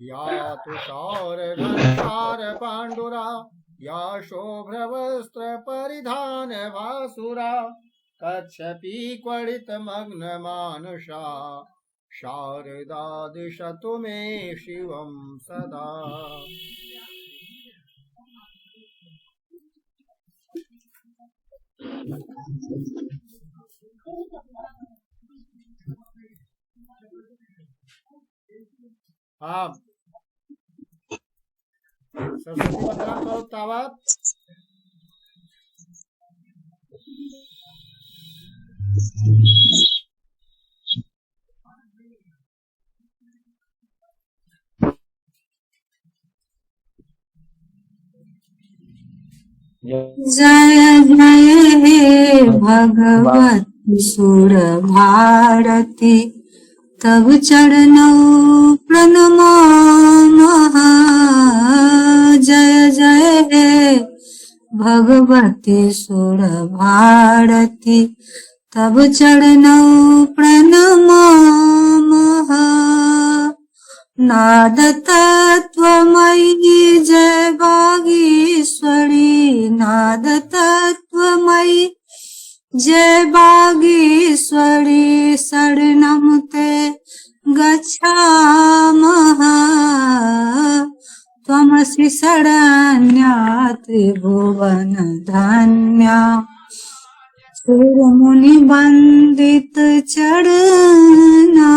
या तुषारघनसार पाण्डुरा या शोभ्रवस्त्र परिधान भासुरा कच्छपि क्वडितमग्न मानुषा शारदा दिशतु मे शिवं सदा। आप सरस्वती वंदना करो तावत। जय जय हे भगवती सुर भारती तब चरणों प्रणमामः। जय जय हे भगवती सुर भारती तब चरणों प्रणमामः। नाद तत्वमयी जय बागीश्वरी नाद तत्वमयी जय बागीश्वरी शरणं ते गच्छामः। त्वमसि शरण्या त्रिभुवन धन्या सुरमुनि वंदित चरणा।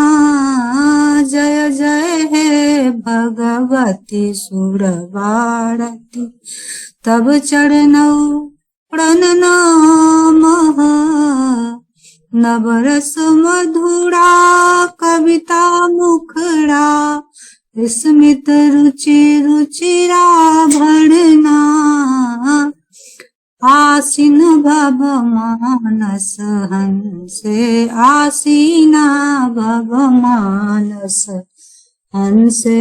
जय जय हे भगवती सुर भारती तब चरणों प्रणनामः। नवरस मधुरा कविता मुखरा स्मित रुचि रुचिरा भरना। आसीन भव मानस हंसे आसीना भव मानस हंसे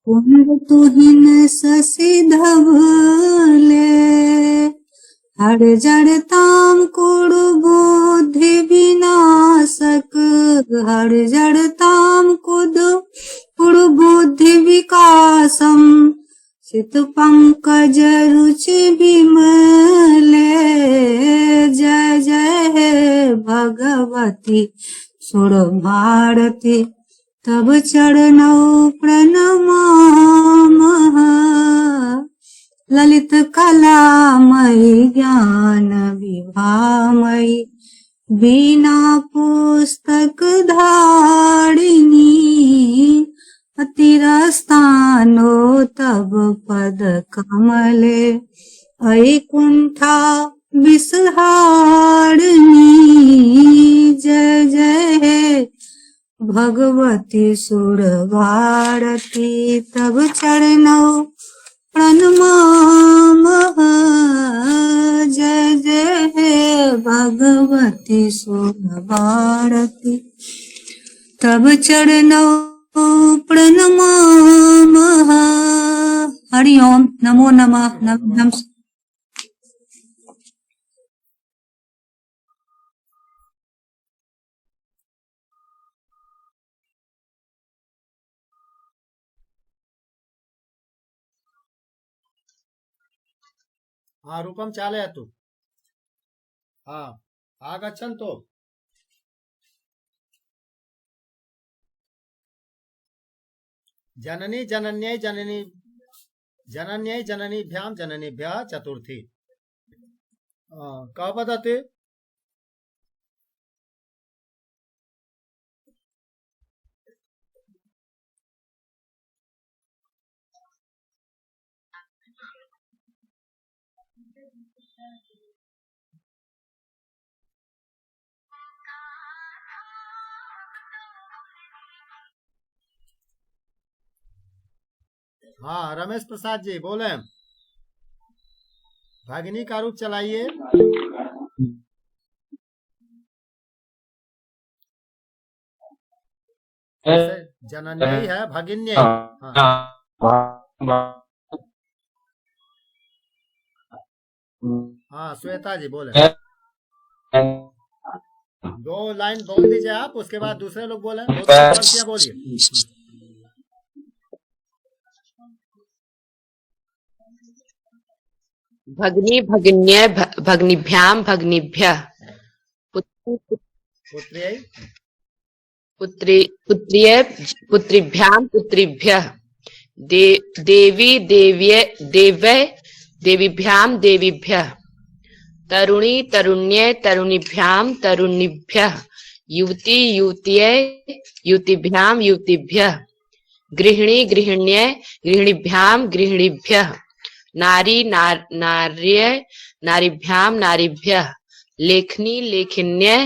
कुंभ तुहिन शशि धवले। हर जड़ताम कुड़ बुद्धि विनाशक हर जड़ताम कुड़ बुद्धि विकासम चित पंकज रुचि विमले। जय जय हे भगवती सुर भारती तब चरणों प्रणमामः। ललित कलामयी ज्ञान विभामयी बीना पुस्तक धारिणी। अतिरस्तानो तब पद कमले ऐकुंठा विसहारिणी। जय जय हे भगवती सुर भारती तब चरणों प्रणमामः। जय जय हे भगवती सुर भारती तब चरणों प्रणमामः। हरि ओम नमो नमः नम। हाँ रूपम चालयतु। हाँ आगच्छन्तु। जननी जनन्यै जननी जनन्यै जननीभ्यां जननीभ्यः चतुर्थी। कः वदति? हाँ रमेश प्रसाद जी बोले। भगिनी का रूप चलाइए। जनन्यई है भगिन्यई। हाँ श्वेता जी बोले। दो लाइन बोल दीजिए आप, उसके बाद दूसरे लोग बोले, दो तीन पंक्तियां बोलिए। भगिनी भगिन्य भगिनीभ्याम भगिनीभ्यः पुत्री पुत्र्यै पुत्री पुत्र्ये पुत्रीभ्याम पुत्रीभ्यः देवी देव्यै देवीभ्याम देवीभ्यः तरुणी तरुण्ये तरुणीभ्याम तरुणीभ्यः युवती युवत्यै युवतीभ्याम युवतीभ्यः गृहिणी गृहिण्ये गृहिणीभ्याम गृहिणीभ्यः नारी नार्ये नारीभ्याम नारीभ्यः लेखनी लेखिन्ये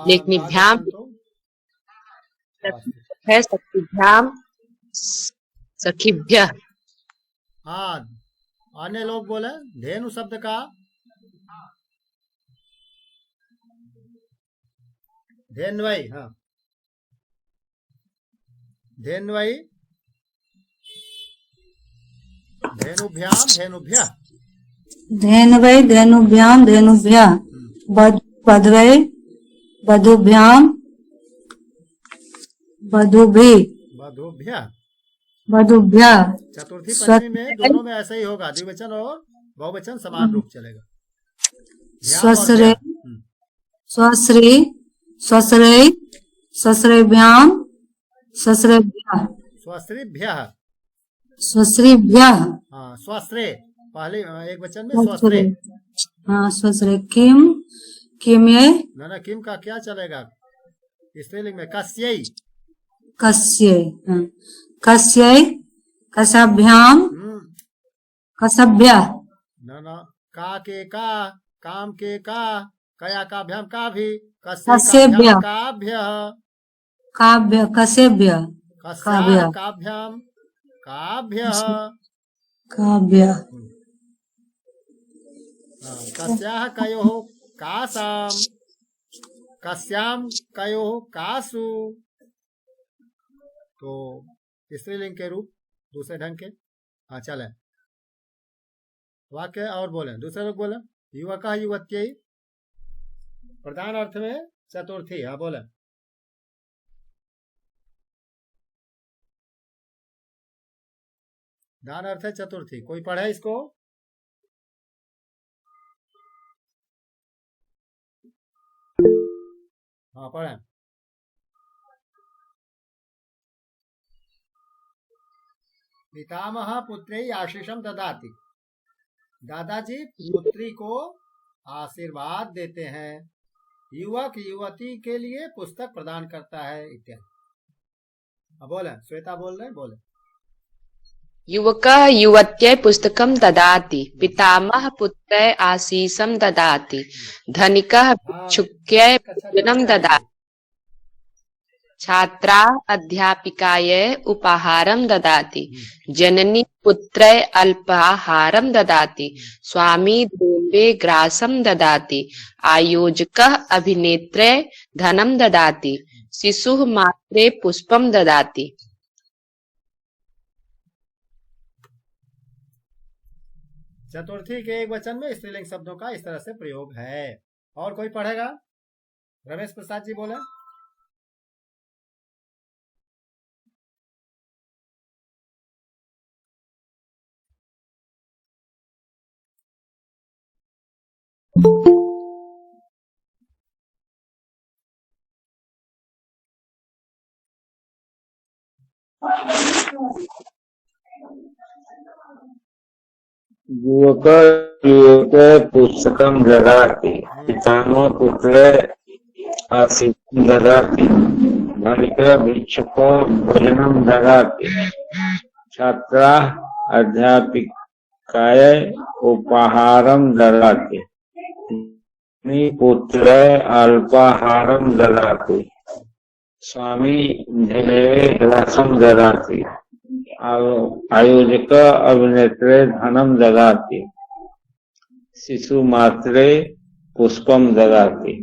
लेखनीभ्याम सखीभ्याम सखीभ्यः। हाँ, अन्य लोग बोले धेनु शब्द का धेन्वई। हाँ, धेन्वई धेनुभ्याम धेनुभ्यः धेनवै धेनुभ्याम धेनुभ्यः वधवै वधुभ्याम वधुभिः वधुभ्यः। वधुभ्यः चतुर्थी पंचमी में दोनों में ऐसा ही होगा, द्विवचन और बहुवचन समान रूप चलेगा। स्वश्रे स्वश्री स्वश्रय स्वश्रेभ्याम स्वश्रेभ्यः स्वश्रीभ्यः। स्वश्रीभ्यः। हाँ, स्वश्रे पहले एक वचन में स्वश्रे। हाँ, स्वश्रे किम किम्ये ना किम का क्या चलेगा स्त्रीलिंग में? कस्यै कस्ये कस्यै कसाभ्याम कसभ्यः ना का के का काम के का कया का भ्याम का भी कस्येभ्यः काभ्यः काभ्य कसेभ्यः कस्याः काभ्याम काभ्यः काभ्यः कस्याः कयोः कासाम कस्याम कयोः कासु। तो स्त्रीलिंग के रूप दूसरे ढंग के। हाँ, चले वाक्य और बोले, दूसरे लोग बोले युवक युवत्यै प्रधान अर्थ में चतुर्थी। हाँ, बोले प्रधान अर्थ है चतुर्थी। कोई पढ़े इसको? हाँ, पढ़े। पितामह पुत्री आशीषम ददाति। दादाजी पुत्री को आशीर्वाद देते हैं। युवक युवती के लिए पुस्तक प्रदान करता है, इत्यादि। अब बोले, श्वेता बोल रहे, बोले। युवकः युवत्यै पुस्तकं ददाति, पितामह पुत्रै आशीषं ददाति, धनिकः भिक्षुक्यै भोजनं ददाति, छात्रा अध्यापिकायै उपहारं ददाति, जननी पुत्रै अल्पाहारं ददाति, स्वामी द्रव्ये ग्रासं ददाति, आयोजकः अभिनेत्रे धनं ददाति, शिशुः मात्रे पुष्पं ददाति। चतुर्थी के एक वचन में स्त्रीलिंग शब्दों का इस तरह से प्रयोग है। और कोई पढ़ेगा? रमेश प्रसाद जी बोले। युवक युवते पुस्तकं ददाति, पितामह पुत्रे आशीषं ददाति, धनिकः भिक्षुको भोजनं ददाति, छात्रा अध्यापिकायै उपहारं ददाति, पुत्रे अल्पाहारं ददाति, स्वामी धनवे ग्रासं ददाति, आयोजक अभिनेत्रे धनम ददाति, शिशु मात्रे पुष्पम ददाति।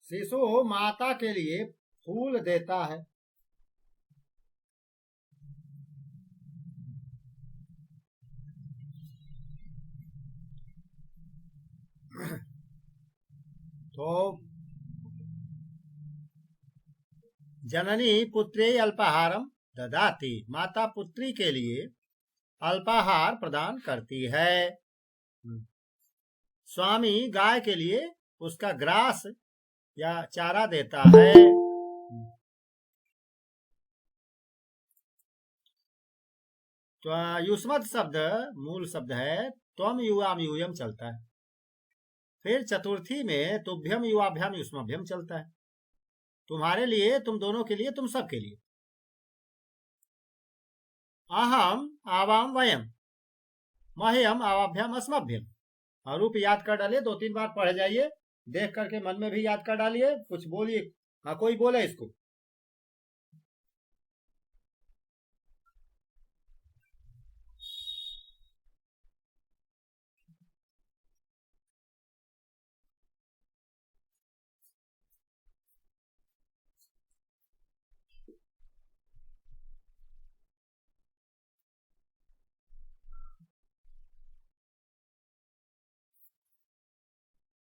शिशु माता के लिए फूल देता है। जननी पुत्रे अल्पाहारम ददाति, माता पुत्री के लिए अल्पाहार प्रदान करती है। स्वामी गाय के लिए उसका ग्रास या चारा देता है। तो युष्मद शब्द मूल शब्द है त्वम युवाम यूयम चलता है। फिर चतुर्थी में तुभ्यम युवाभ्याम युष्मभ्यम चलता है। तुम्हारे लिए, तुम दोनों के लिए, तुम सब के लिए। अहम आवाम वयम मह्यम आवाभ्याम अस्मभ्यम। और रूप याद कर डालिए, 2-3 बार पढ़ जाइए, देख करके मन में भी याद कर डालिए, कुछ बोलिए। हाँ, कोई बोले इसको।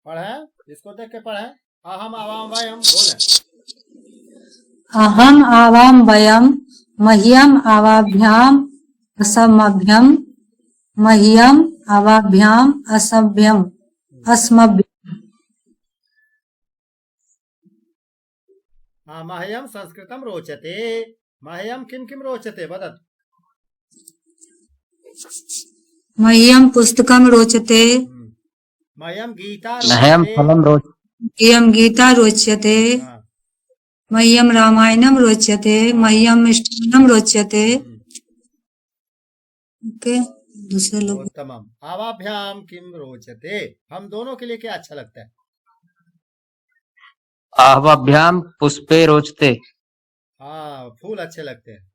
पढ़े, इसको देख के पढ़े। अहम आवाम वयम बोले। अहम आवाम वयम मह्यम आवाभ्याम असमभ्यम मह्यम आवाभ्याम असभ्यम अस्मभ्यम। हाँ, मह्यम संस्कृतम रोचते। मह्यम किम किम रोचते वदत। मह्यम पुस्तकम रोचते मह्यम गीता मह्यम रोचते। फलम रोचते। मह्यम गीता रोचते हाँ, मह्यम रामायणम रोचते मह्यम मिष्टान्नम रोचते। ओके, दूसरे लोग। उत्तमम। आवाभ्याम किम रोचते, हम दोनों के लिए क्या अच्छा लगता है। आहवाभ्याम पुष्पे रोचते। हाँ, फूल अच्छे लगते हैं।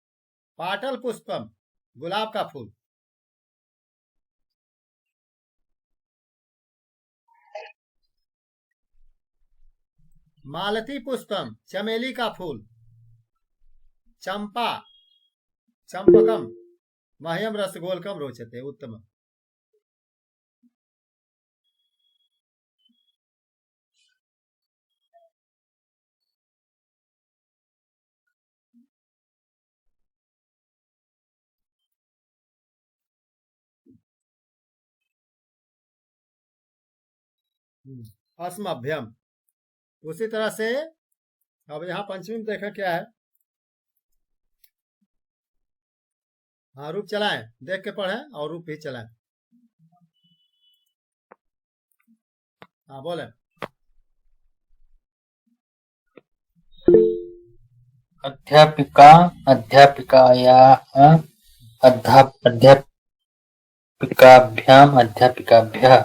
पाटल पुष्पम, गुलाब का फूल। मालती पुष्पम, चमेली का फूल। चंपा, चंपकम, मह्यम रसगोलकम रोचते। उत्तम। अस्मभ्यम। उसी तरह से अब यहाँ पंचमी में देखा क्या है। हाँ, रूप चलाएं, देख के पढ़ें और रूप भी चलाएं। हाँ, बोले। अध्यापिका अध्यापिकायाः अध्यापिकाभ्याम अध्यापिकाभ्यः।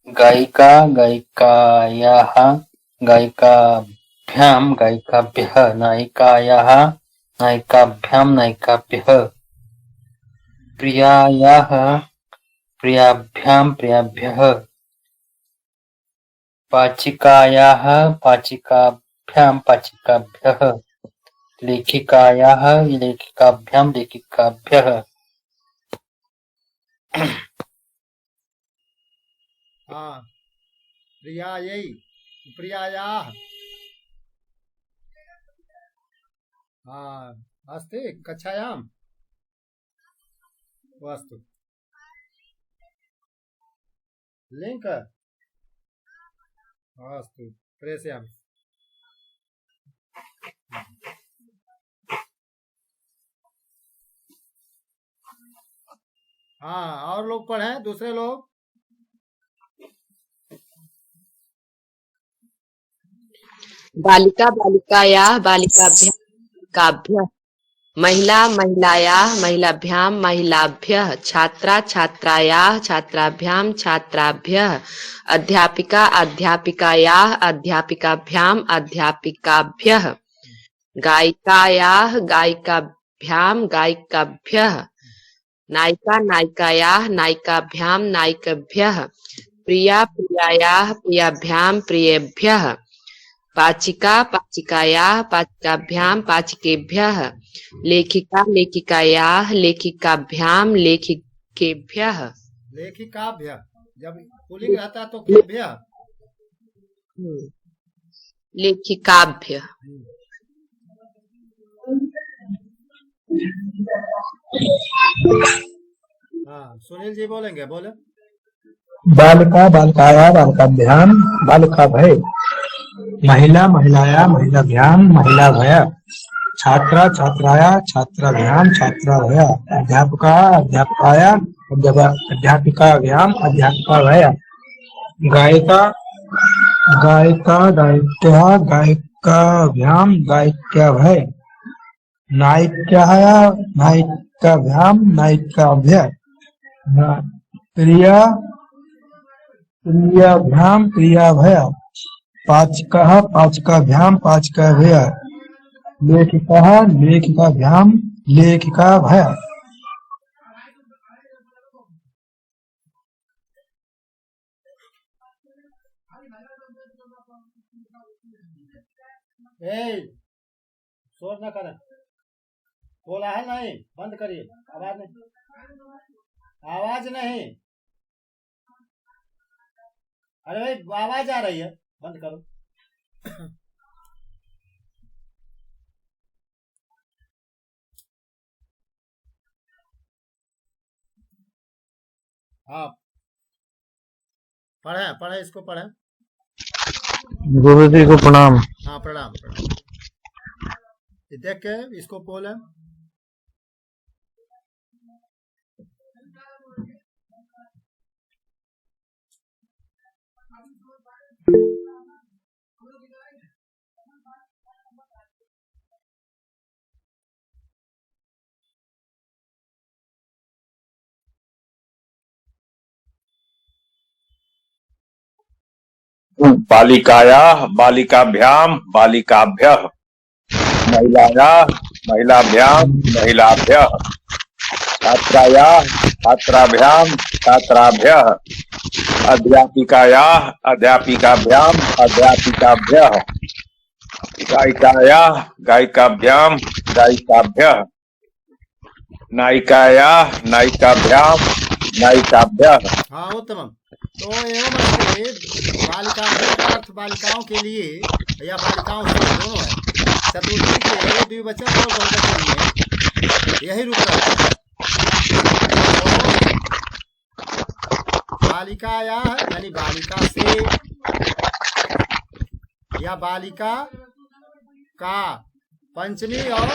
गायिका गायिकायाः गायिकाभ्याम गायिकाभ्यः। नायिकायाः नायिकाभ्याम नायिकाभ्यः। प्रियायाः प्रियाभ्याम प्रियाभ्यः। पाचिकायाः पाचिकाभ्याम पाचिकाभ्यः। लेखिकायाः लेखिकाभ्याम लेखिकाभ्यः। हाँ, प्रियायै प्रियायाः। हाँ, अस्ति कक्षायाम वस्तु लिंक अस्तु प्रेषयामि। हाँ, और लोग पढ़ें, दूसरे लोग। बालिका बालिकायाः बालिकाभ्यां बालिकाभ्यः। महिला महिलायाः महिलाभ्यां महिलाभ्यः। छात्रा छात्रायाः छात्राभ्यां छात्राभ्यः। अध्यापिका अध्यापिकायाः अध्यापिकाभ्यां अध्यापिकाभ्यः। गायिकायाः गायिकाभ्यां गायिकाभ्यः। नायिका नायिकायाः नायिकाभ्यां नायिकाभ्यः। प्रिया प्रियायाः प्रियाभ्यां प्रियेभ्यः। पाचिका पाचिकायाः पाचिकाभ्यां पाचिकेभ्यः। लेखिका लेखिकायाः लेखिकाभ्यां लेखिकेभ्यः। लेखिकाभ्य, जब पुल्लिंग रहता तो केभ्य। लेखिकाभ्य। हाँ सुनील जी बोलेंगे, बोले। बालिका बालिकाया बालिकाभ्याम बालिका भय, महिला महिलाया महिलाभ्याम महिला भय, छात्रा छात्राया छात्राभ्याम छात्रा भय, अध्यापका अध्यापकाया अध्यापिकाभ्याम अध्यापिका भय, गायिका गायिका गायिक्या गायिकाभ्याम गायिका भय, नायिक्याः नायिकाभ्याम नायिकाभ्य, प्रिया प्रियाभ्याम प्रियाभय, पाचकः पाचकाभ्याम पाचकाभय, लेखिकः लेखिकाभ्याम लेखिकाभय। शोर न करें, कोलाहल नहीं, बंद करिए, आवाज नहीं, आवाज नहीं। अरे भाई आवाज आ रही है, बंद करो। आप पढ़े पढ़े, इसको पढ़े। गुरु जी को प्रणाम। हाँ प्रणाम प्रणाम। देख के इसको बोले। बालिकायाः बालिकाभ्याम बालिकाभ्यः, महिलायाः महिलाभ्याम महिलाभ्यः, छात्रायाः छात्राभ्याम छात्राभ्यः, अध्यापिकायाः अध्यापिकाभ्याम अध्यापिकाभ्यः, गायिकायाः गायिकाभ्याम गायिकाभ्यः, नायिकायाः नायिकाभ्याम नायिकाभ्यः। हाँ उत्तम। तो एवं बालिका का अर्थ बालिकाओं के लिए या बालिकाओं से दोनों है। चतुर्थी के द्विवचन और बहुवचन में यही रूप रहता है। तो बालिकाया यानी बालिका से या बालिका का पंचमी और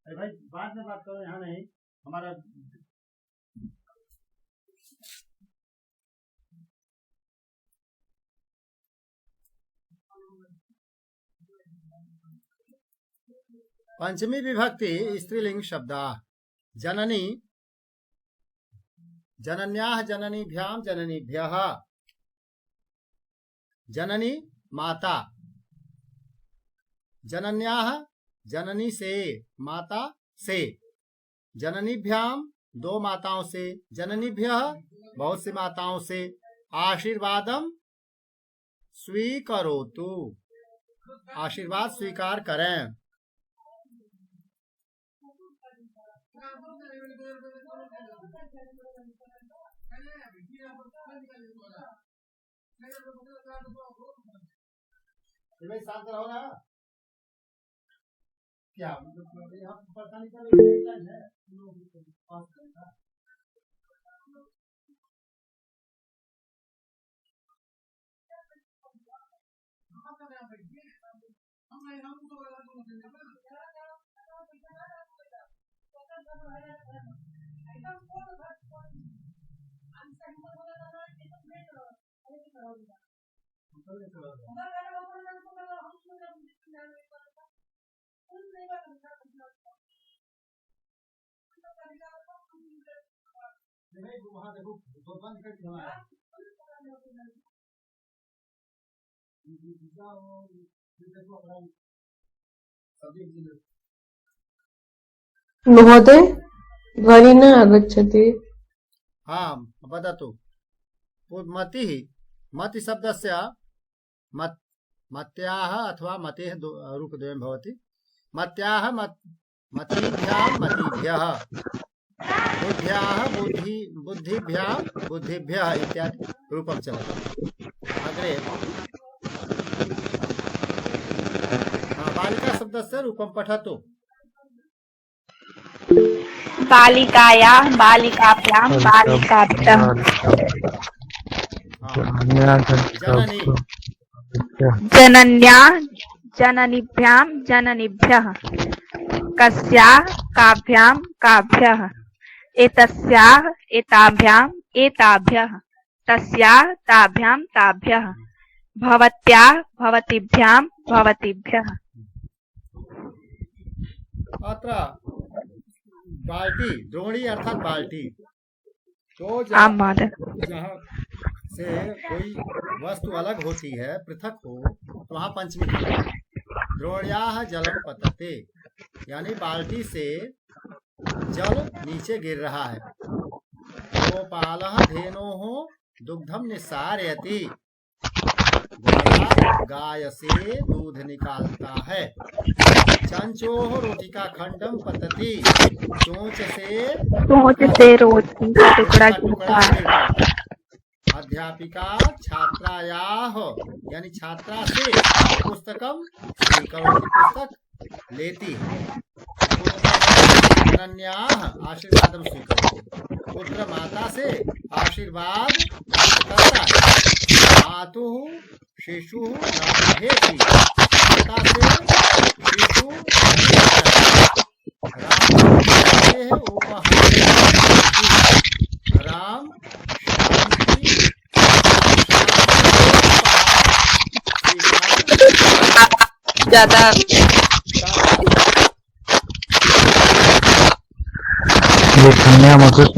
अरे भाई बाद में बात करो, यहाँ नहीं हमारा। पंचमी विभक्ति स्त्रीलिंग शब्द जननी जनन्याः जननीभ्याम जननीभ्यः, जननी माता, जनन्याः जननी से माता से, जननीभ्याम दो माताओं से, जननीभ्यः बहुत सी माताओं से, आशीर्वादम स्वीकरोतु आशीर्वाद स्वीकार करें। शांत रहो ना, क्या यहाँ परेशानी कर रही है। वहाँ देखो बंद कर महोदय ध्वनि न आगच्छति। हाँ वदतु। मतिः मति शब्दस्य मत्याः अथवा मतेः रूपद्वयं भवति। मत्याः मतिभ्यां मतिभ्यः, बुद्ध्याः बुद्धिभ्यां बुद्धिभ्यः इत्यादि रूपं चलति। अग्रे बालिका शब्दस्य रूपं पठतु। बालिकायाः बालिकाभ्यां बालिकाभ्यः जननी जनन्याः जननीभ्यां जननीभ्यः कस्याः काभ्यां काभ्यः एतस्याः एताभ्याम् एताभ्यः तस्याः ताभ्यां ताभ्यः भवत्याः भवतीभ्यां भवतीभ्यः। अत्र बाल्टी द्रोणी अर्थात बाल्टी। तो आम महोदय। जहाँ से कोई वस्तु अलग होती है, पृथक हो, तो वहाँ पंचमी द्रोण्याः जलम पतते, यानी बाल्टी से जल नीचे गिर रहा है। गोपालः धेनोः दुग्धम निस्सारयति, गाय से दूध निकालता है। चंचोः रोटिका खंडम पतति, चोंच से रोटी का टुकड़ा गिरता है। अध्यापिका छात्रायाः यानी छात्रा से पुस्तकम स्वीकरोति, पुस्तक लेती है। पुत्रन्याः आशीर्वादम स्वीकरोति, पुत्र माता से आशीर्वाद करता है। मातुः शिशुः नभेति, माता से शिशु राम ज्यादा लेखन्या मधुर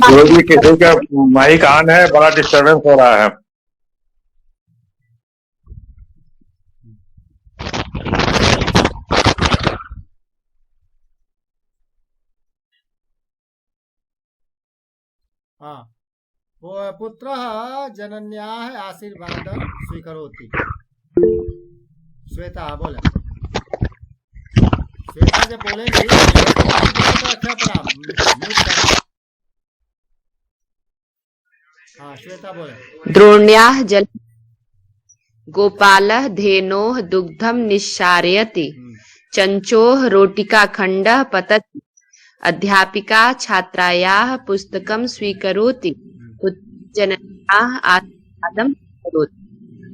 जो भी किसी का माइक ऑन है, बड़ा डिस्टरबेंस हो रहा है। हाँ, वो पुत्रः जनन्याः आशीर्वादं स्वीकरोति। श्वेता बोले, श्वेता जब बोलेंगे अच्छा प्रणाम। हाँ श्वेता बोले। द्रोण्याः जल गोपालः धेनोः दुग्धम निस्सारयति, चंचोः रोटिका खंडः पतति, अध्यापिका छात्रायाः पुस्तकं स्वीकरोति, जनन्याः आशीर्वादं करोति,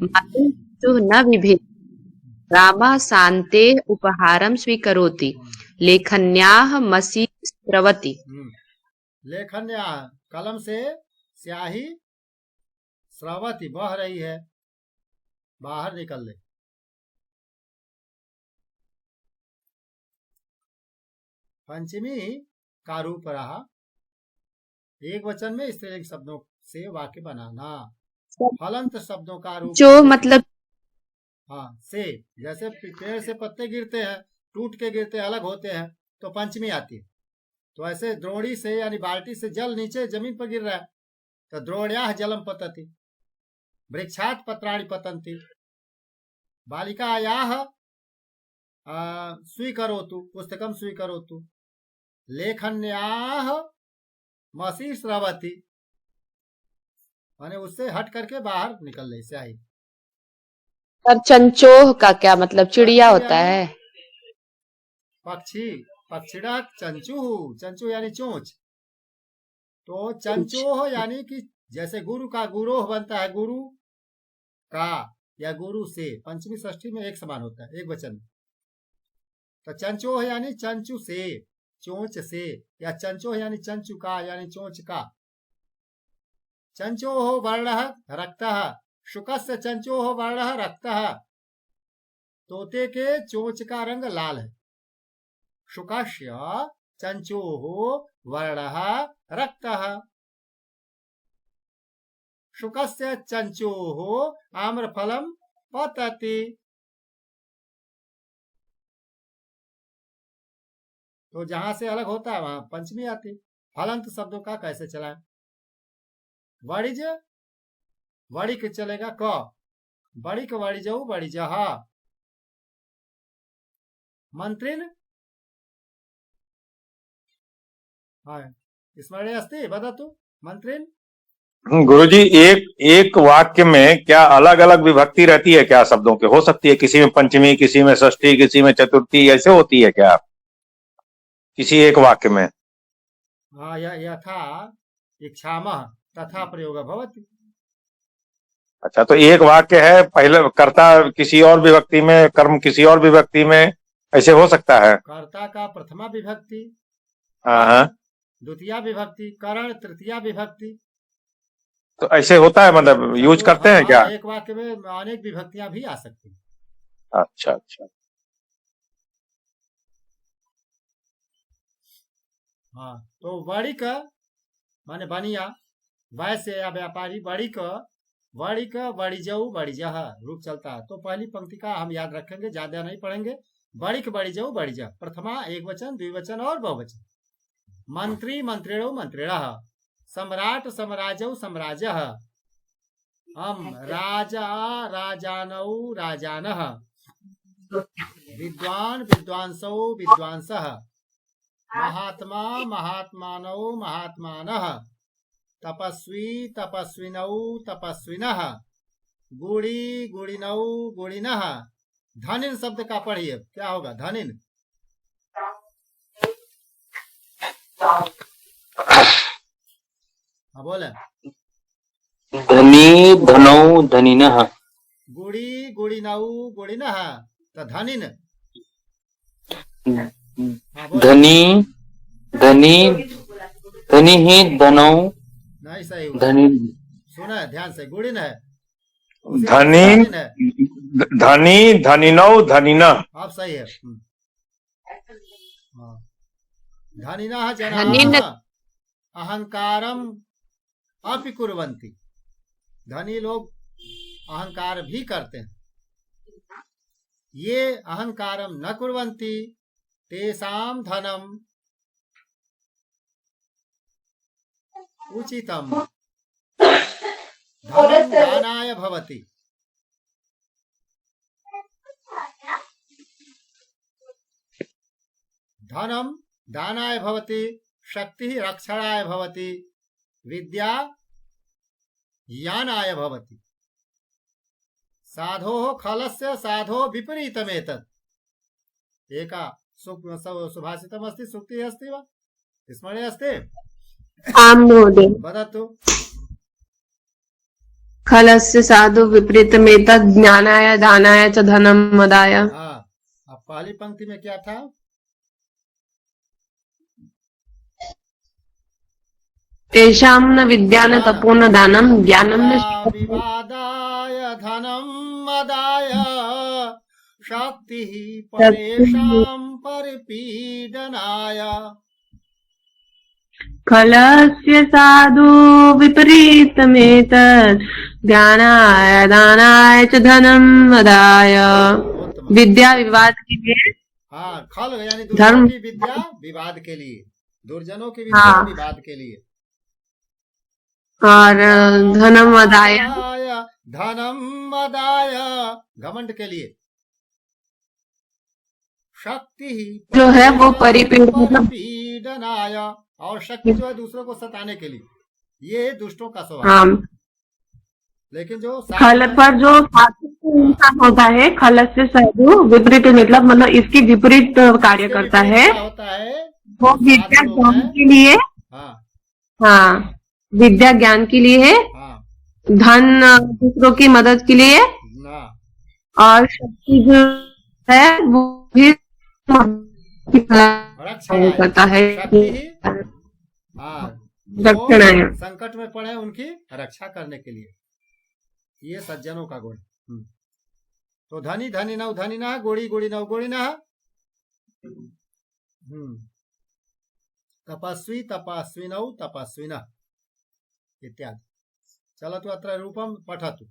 मातुः शिशुः न बिभेति, रामः शान्तेः उपहारं स्वीकरोति, लेखन्याः मसी स्रवति। लेखन्याः कलम से स्याही स्रवति बह रही है, बाहर निकल ले। पंचमी का रूप रहा एक वचन में स्त्रीलिंग शब्दों से वाक्य बनाना। हलंत शब्दों का रूप जो मतलब हाँ से, जैसे पेड़ से पत्ते गिरते हैं, टूट के गिरते हैं, अलग होते हैं, तो पंचमी आती है। तो ऐसे द्रोणी से यानी बाल्टी से जल नीचे जमीन पर गिर रहा है, तो द्रोण्याः जलम पतति, वृक्षात् पत्राणि पतन्ति, बालिकायाः स्वीकरोतु पुस्तकं स्वीकरोतु, लेखन्याः मसी स्रवति, माने उससे हट करके बाहर निकल रही स्याही। और चंचोह का क्या मतलब? चिड़िया होता है, पक्षी, पक्षिणा चंचू, चंचू यानी चोंच। तो चंचोह यानी कि जैसे गुरु का गुरोह बनता है, गुरु का या गुरु से, पंचमी षष्ठी में एक समान होता है, एक वचन। तो चंचोह यानी चंचू से, चोंच से, या चंचोह यानी चंचू का यानी चोंच का। चंचोः वर्णः रक्तः, शुकस्य चंचोः वर्णः रक्तः। तोते के चोंच का रंग लाल है। शुकस्य चंचोः वर्णः रक्तः। शुकस्य चंचोः आम्रफलम पतति। तो जहां से अलग होता है वहां पंचमी आती। फलंत शब्दों का कैसे चलाएं? वणिज वणिक चलेगा क, वणिक वणिजौ वणिजः। मंत्रिन स्मरणे अस्ति वदतु मंत्रिन। गुरुजी एक वाक्य में क्या अलग अलग विभक्ति रहती है क्या शब्दों के? हो सकती है किसी में पंचमी, किसी में षष्ठी, किसी में चतुर्थी, ऐसे होती है क्या किसी एक वाक्य में? हाँ यथा इच्छामः तथा प्रयोग भवति। अच्छा, तो एक वाक्य है, पहले कर्ता किसी और विभक्ति में, कर्म किसी और विभक्ति में, ऐसे हो सकता है? कर्ता का प्रथमा विभक्ति, हाँ, द्वितीय विभक्ति, करण तृतीया विभक्ति। तो ऐसे होता है, मतलब यूज करते हैं क्या? एक वाक्य में अनेक विभक्तियां भी आ सकती हैं। अच्छा अच्छा। हाँ, तो वणिक माने बनिया, वैश्य या व्यापारी। वणिक वणिक वणिजौ वणिजः रूप चलता है। तो पहली पंक्ति का हम याद रखेंगे, ज्यादा नहीं पढ़ेंगे। वणिक वणिजौ वणिजः, प्रथमा एक वचन, द्विवचन और बहुवचन। मंत्री मंत्रिणौ मंत्रिणः, सम्राट सम्राजौ सम्राजः, राजा राजानौ राजानः, विद्वान विद्वांसौ विद्वांसः, महात्मा महात्मानौ महात्मानः, तपस्वी तपस्विनौ तपस्विनः, गुणी गुणिनौ गुणिनः। धनिन शब्द का पढ़िए, क्या होगा धनिन? हाँ बोले। धनी धनौ धनिनः, गुड़ी गुड़िनौ गुड़िनः। तो धनिन धनी धनी धनी ही धनौ नहीं सही हुआ। धनी। सुना है ध्यान से, गुड़िन है, धनी धनी धनिनौ धनिना। आप सही है। धनिनः धनिन। जनाः अहंकारम अपि कुर्वन्ति। धनी लोग अहंकार भी करते हैं। ये अहंकारम न कुर्वन्ति तेषां धनम उचितम धनम दानाय भवति। धनम दानाय भवति, शक्ति रक्षणाय भवति, विद्या ज्ञानाय भवति। साधोः खलस्य साधो विपरीतमेतत्। एका सुभाषितमस्ति, सूक्तिः अस्ति वा स्मरणे अस्ति? आम् महोदय। वदतु। खलस्य साधु विपरीतमेतत् ज्ञानाय दानाय च धनम मदाय। हाँ, अब पहली पंक्ति में क्या था? तेषां न विद्या न तपो न दानम ज्ञानम न विवादाय धनम मदाय शक्तिः परेषां परिपीडनाय। खलस्य साधु विपरीतमेतत् ज्ञानाय दानाय च धनम मदाय। विद्या विवाद के लिए। हाँ, खल यानी दुर्जनों की विद्या विवाद के लिए, दुर्जनों की विद्या हाँ। विवाद के लिए। और धनम मदाय, धनम मदाय घमंड के लिए। शक्ति जो है वो परिपीडनाय, और शक्ति जो है दूसरों को सताने के लिए। ये दुष्टों का स्वभाव। हाँ। लेकिन जो खल पर जो सात्विक इंसान होता है, खलस से साधु विपरीत मतलब इसकी विपरीत कार्य करता है, होता है वो विद्या ज्ञान के लिए। हाँ हाँ, विद्या ज्ञान के लिए है, हाँ धन दूसरों की मदद के लिए, ना और शक्ति जो है वो भी रक्षा करता है। शक्ति ही हाँ रक्षणाय। संकट में पड़े उनकी रक्षा करने के लिए, ये सज्जनों का गुण। तो धनी धनी नौ धनी ना, गोड़ी गोड़ी नौ गोड़ी ना। तपस्वी तपस्विनौ तपस्विनः इत्यादि। चलतु अत्र रूपम पठतु।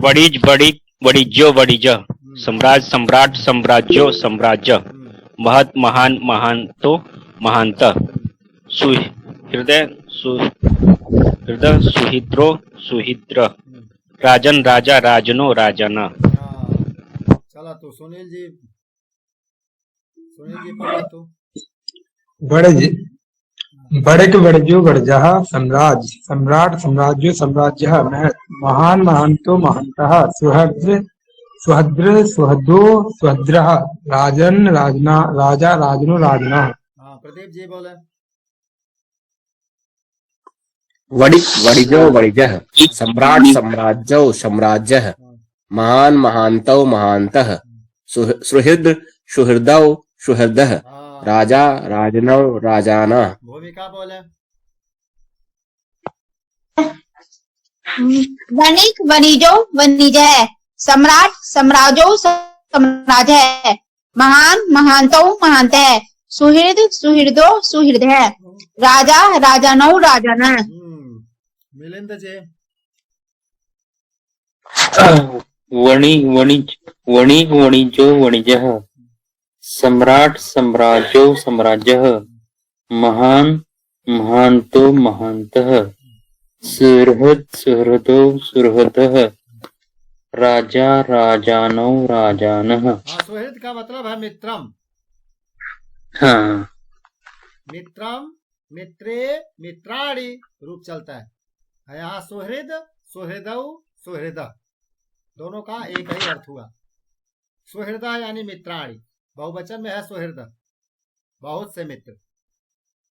वणिज वणिज वणिज्यो वणिज, सम्राट सम्राट सम्राज्यो सम्राज्य, महत् महान महान्तो महान्त, सुहृदय सुहृदय सुहिद्रो सुहिद्र, राजन राजा राजनो राजन। चला तो सुनील जी पढ़तु। वणिज वणिक वणिजो वणिजः, सम्राज सम्राट सम्राज्यो सम्राज्यः, महान महान्तो महान्तः, सुहृद सुहद्र सुहदो सुहद्रः, राजन राजना राजा राजनो राजनः। प्रदीप जी बोले। वणिक वणिजो वणिजः, सम्राट सम्राज्यो सम्राज्यः, महान महान्तौ महान्तः, सुहृद सुहृदौ सुहृदः, राजा राजनौ राजानः। भूमिका बोले। वणिक वणिजो वणिजः, सम्राट सम्राजो सम्राजः, महान महान्तौ महान्तः, सुहृद सुहृदो सुहृदः, राजा राजानौ राजानः। मिलिंद जी। वणिज वणिजो वणिजः, सम्राट सम्राजो सम्राज्यः, महान महान्तो महान्तः, सुहृद सुहृदो सुहृदः, राजा राजानौ राजानः। सुहृद का मतलब है मित्रम। हाँ, मित्रम मित्रे मित्राणि रूप चलता है। यहाँ सुहृद सुहृदौ सुहृद दोनों का एक ही अर्थ हुआ। सुहृद यानी मित्राणि, बहुवचन में है सुहृद, बहुत से मित्र।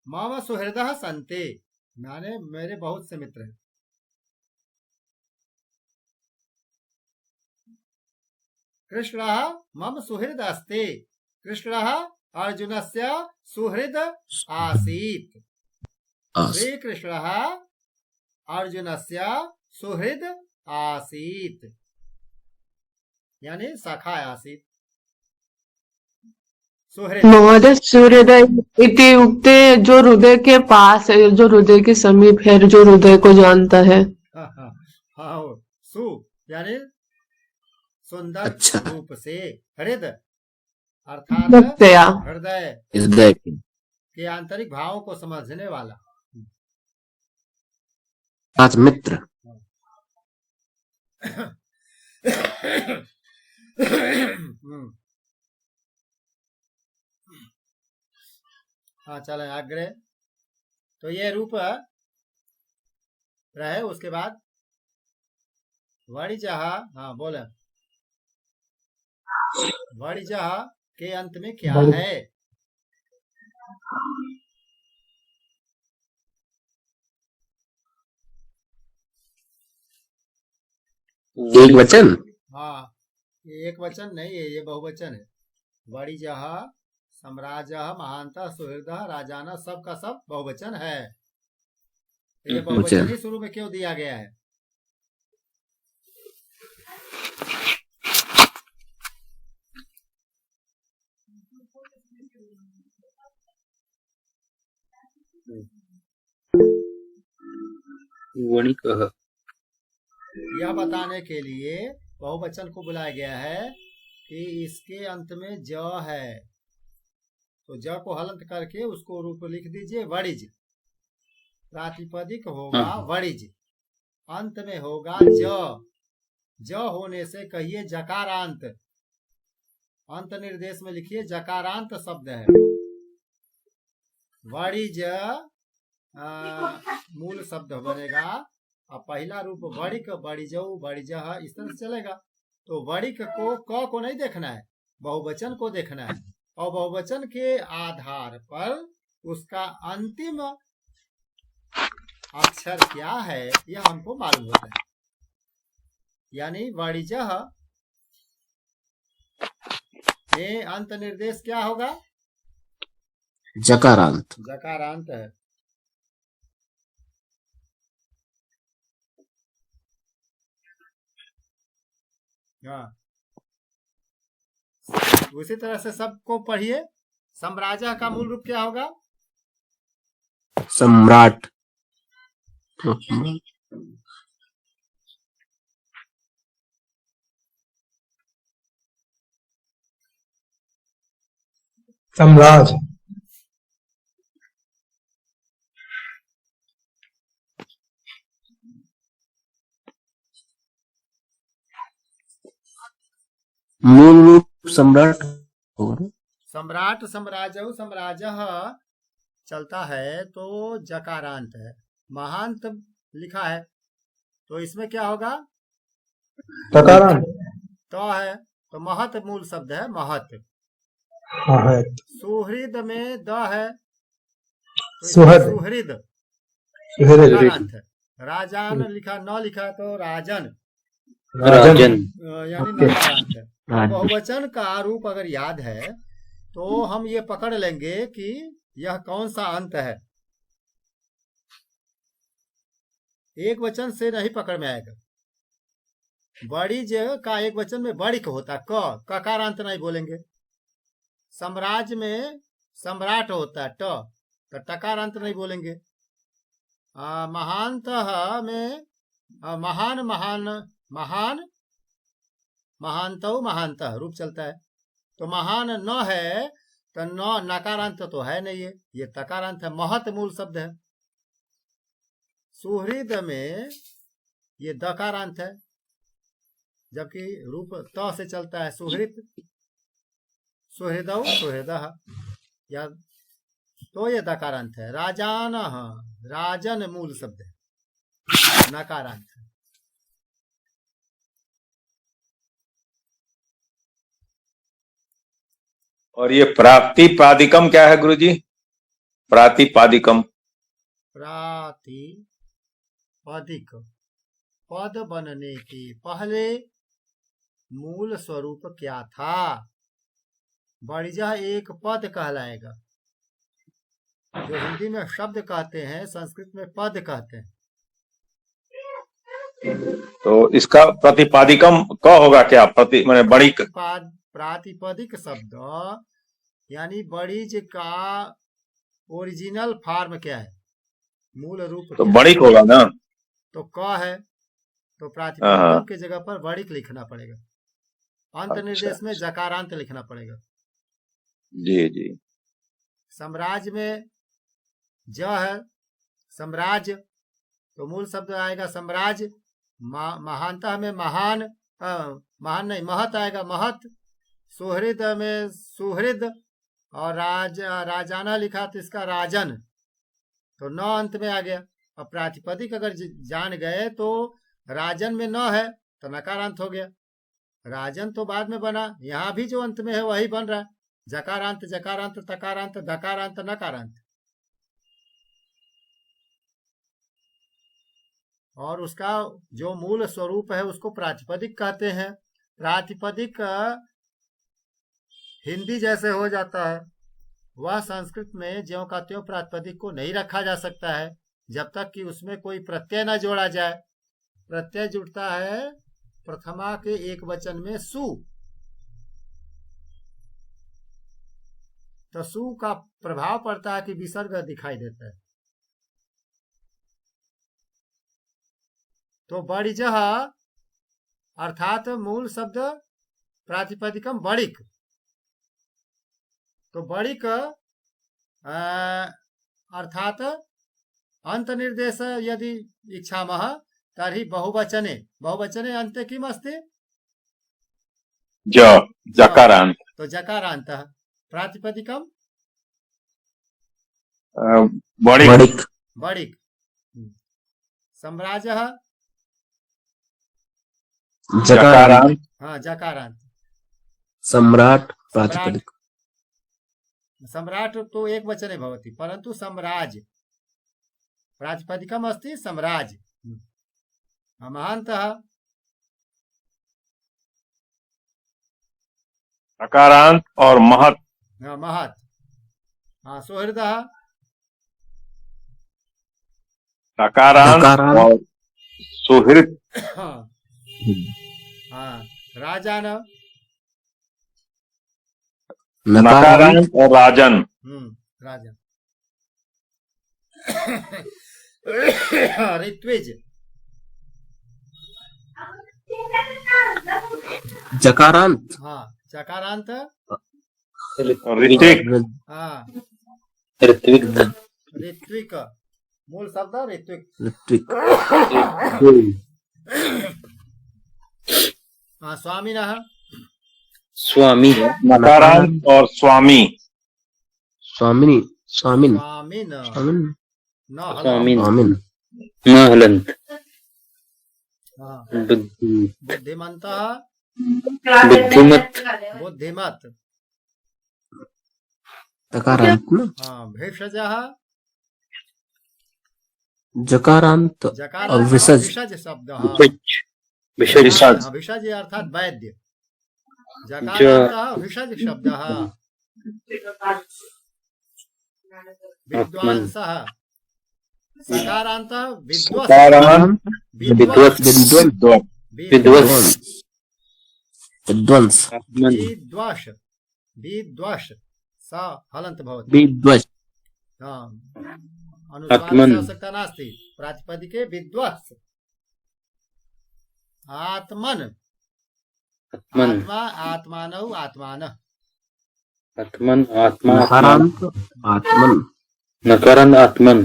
मम सुहृदः सन्ते, माने मेरे बहुत से मित्र हैं। कृष्णः मम सुहृद अस्ति, कृष्णः अर्जुनस्य सुहृद आसीत्, श्री कृष्णः अर्जुनस्य सुहृद आसीत् यानी सखा आसीत्। महोदय सुहृदय इति उक्ते, जो हृदय के पास है, जो हृदय के समीप है, जो हृदय को जानता है। हाँ सु यानी सुंदर रूप से, हृद अर्थात हृदय के आंतरिक भावों को समझने वाला मित्र। हाँ चले आगे। तो ये रूप रहे, उसके बाद वणिजः। हाँ बोले। वणिजः के अंत में क्या है? एक वचन। हाँ एक वचन नहीं है, ये बहुवचन है। वणिजः सम्राजः महान्तः सुहृदः राजानः, सब का सब बहुवचन है। ये बहुवचन ही शुरू में क्यों दिया गया है? वणिकः, यह बताने के लिए बहुवचन को बुलाया गया है कि इसके अंत में ज है, तो ज को हलंत करके उसको रूप लिख दीजिए वणिज। प्रातिपदिक होगा वणिज, अंत में होगा ज होने से कहिए जकारांत। अंत निर्देश में लिखिए जकारांत शब्द है। वणिज मूल शब्द बनेगा। अब पहला रूप वणिक वणिजौ वणिजः इस तरह से चलेगा। तो वणिक को क को नहीं देखना है, बहुवचन को देखना है, और बहुवचन के आधार पर उसका अंतिम अक्षर क्या है यह हमको मालूम होता है। यानी वणिजः में अंत निर्देश क्या होगा? जकारांत। जकारांत है। हाँ, उसी तरह से सबको पढ़िए। सम्राजा का मूल रूप क्या होगा? सम्राट। सम्राज। मूल रूप सम्राट होगा। सम्राट सम्राजौ सम्राजः चलता है तो जकारांत है। महांत लिखा है तो इसमें क्या होगा? तकारांत। तो है तो महत मूल शब्द है, महत। सुहृद में द है तो सुहृद। सुहृद सुहृद। जकारांत है। राजान लिखा न लिखा तो राजन राजन। यानी नकारांत है। बहुवचन का रूप अगर याद है तो हम ये पकड़ लेंगे कि यह कौन सा अंत है। एक वचन से नहीं पकड़ में आएगा। बड़िज का एक वचन में बड़िक होता, ककारांत नहीं बोलेंगे। सम्राज में सम्राट होता है, तो टकारांत नहीं बोलेंगे। महांत में महान महान महान महानतौ महानत रूप चलता है। तो महान न है तो न नकारांत तो है नहीं है, ये तकारांत है, महत मूल शब्द है। सुहृद में ये दकारांत है, जबकि रूप त से चलता है। सुहृद सुहृदौ सुहृदः या तो ये दकारांत है। राजान राजन मूल शब्द है, नकारांत है। और ये प्रातिपादिकम क्या है गुरुजी? प्रातिपादिकम। प्रातिपदिक पद बनने के पहले मूल स्वरूप क्या था? बड़िजा एक पद कहलाएगा। जो हिंदी में शब्द कहते हैं, संस्कृत में पद कहते हैं। तो इसका प्रतिपादिकम क होगा क्या? माने बड़ी प्रातिपदिक शब्द यानी बड़िज का ओरिजिनल फॉर्म क्या है, मूल रूप तो क्या बड़िक होगा ना? तो क है तो प्रातिपदिकम की जगह पर बड़िक लिखना पड़ेगा। अंत निर्देश में जकारांत लिखना पड़ेगा। जी जी। सम्राज में ज है, सम्राज तो मूल शब्द आएगा सम्राज। महानता में महान, महान नहीं महत आएगा, महत। सुहृद में सुहृद और राजाना लिखा तो इसका राजन, तो न अंत में आ गया। अब प्रातिपदिक अगर जान गए तो राजन में न है तो नकारांत हो गया। राजन तो बाद में बना, यहाँ भी जो अंत में है वही बन रहा है। जकारांत जकारांत तकारांत दकारांत नकारांत। और उसका जो मूल स्वरूप है उसको प्रातिपदिक कहते हैं। प्रातिपदिक हिंदी जैसे हो जाता है, वह संस्कृत में ज्यों का त्यों प्रातिपदिक को नहीं रखा जा सकता है जब तक कि उसमें कोई प्रत्यय न जोड़ा जाए। प्रत्यय जुड़ता है प्रथमा के एक वचन में सु, तो सु का प्रभाव पड़ता है कि विसर्ग दिखाई देता है। तो बड़िजः अर्थात मूल शब्द प्रातिपदिकम बड़िक। तो बड़िक अर्थात अंत निर्देश यदि इच्छामः तर्हि बहुवचने, बहुवचने अन्ते किम् अस्ति? जकारांत। तो जकारांत। प्रातिपदिकम बड़िक। बड़िक। सम्राजः जकारांत। हाँ जकारांत। सम्राट प्रातिपदिक। सम्राट तो एक वचने भवति, परंतु सम्राज प्रातिपदिकम अस्ति सम्राज। महान्तः नकारांत और महत। महत। हाँ सुहृदः नकारांत नकारांत। और सुहृद। हाँ हाँ राजान नकारांत। नकारांत और राजन। राजन ऋत्विज जकारांत। हाँ चकारांत ऋतिक। हाँ ऋत्विक ऋत्विक मूल शब्द ऋत्विक ऋत्विक। हाँ स्वामिनः स्वामी नकारांत और स्वामी। स्वामिनी। स्वामिन। स्वामिन स्वामिन। न हल स्वामीन स्वामिन। न हलंत हाँ बुद्धि बुद्धिमन्तः बुद्धिमत बुद्धिमत तकारांत न। हाँ भेषजः जकारांत और जकारांत विसर्ज। विषज शब्द विषज हाँ, विषज अर्थात वैद्य जकारांत विषज शब्द विद्वांसः सकारांत विद्वस् सकारांत विद्वस् विद्वंस। विद्वंस विद्वंस। आत्मन विद्वस् विद्वस् स हलन्त भवति विद्वंस। हाँ अनुस्वारस्य आत्मन। आवश्यकता नास्ति प्रातिपदिके विद्वस् आत्मन आत्मन आत्मा आत्मानौ आत्मानः आत्मन आत्मा आत्मन नकारांत आत्मन। नकारांत आत्मन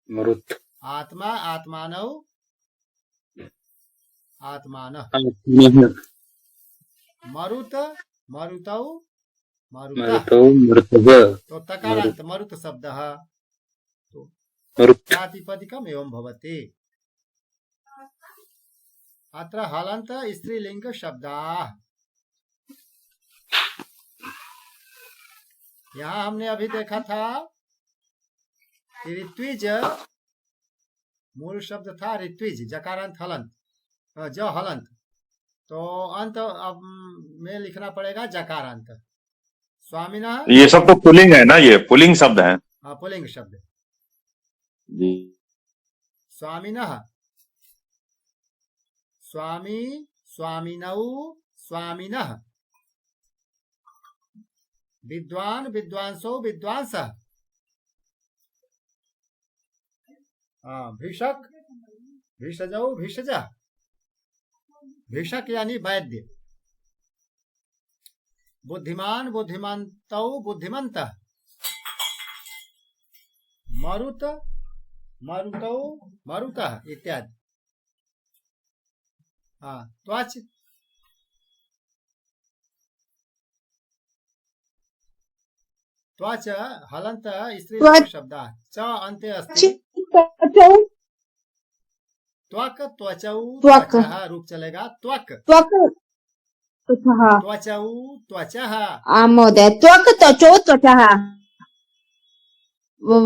मरुत आत्मा आत्मानौ आत्मानः आत्मन मरुत मरुतौ मरुतः मरुतौ मृतः तो तकारांत मरुत शब्दः तो मरुत प्रातिपदिकम् एवं भवति अत्र हलन्त स्त्रीलिंग शब्दाः यहाँ हमने अभी देखा था कि ऋत्विज मूल शब्द था ऋत्विज जकारांत हलंत ज हलंत तो अंत अब में लिखना पड़ेगा जकारांत स्वामिनः ये सब तो पुलिंग है ना, ये पुलिंग शब्द है। हाँ पुल्लिंग शब्द जी। स्वामिनः स्वामी स्वामिनौ स्वामिनः विद्वान विद्वांसो विद्वांसः भिषक भिषजौ भिषजः भिषक यानी वैद्य बुद्धिमान बुद्धिमन्तौ बुद्धिमन्तः मरुत मरुतौ मरुतः इत्यादि त्वच त्वच हलंत स्त्रीलिंग शब्दः च अन्ते अस्ति त्वक त्वचौ त्वक। त्वचः रूप चलेगा त्वक त्वक त्वचौ त्वचः महोदय त्वक त्वचो त्वचः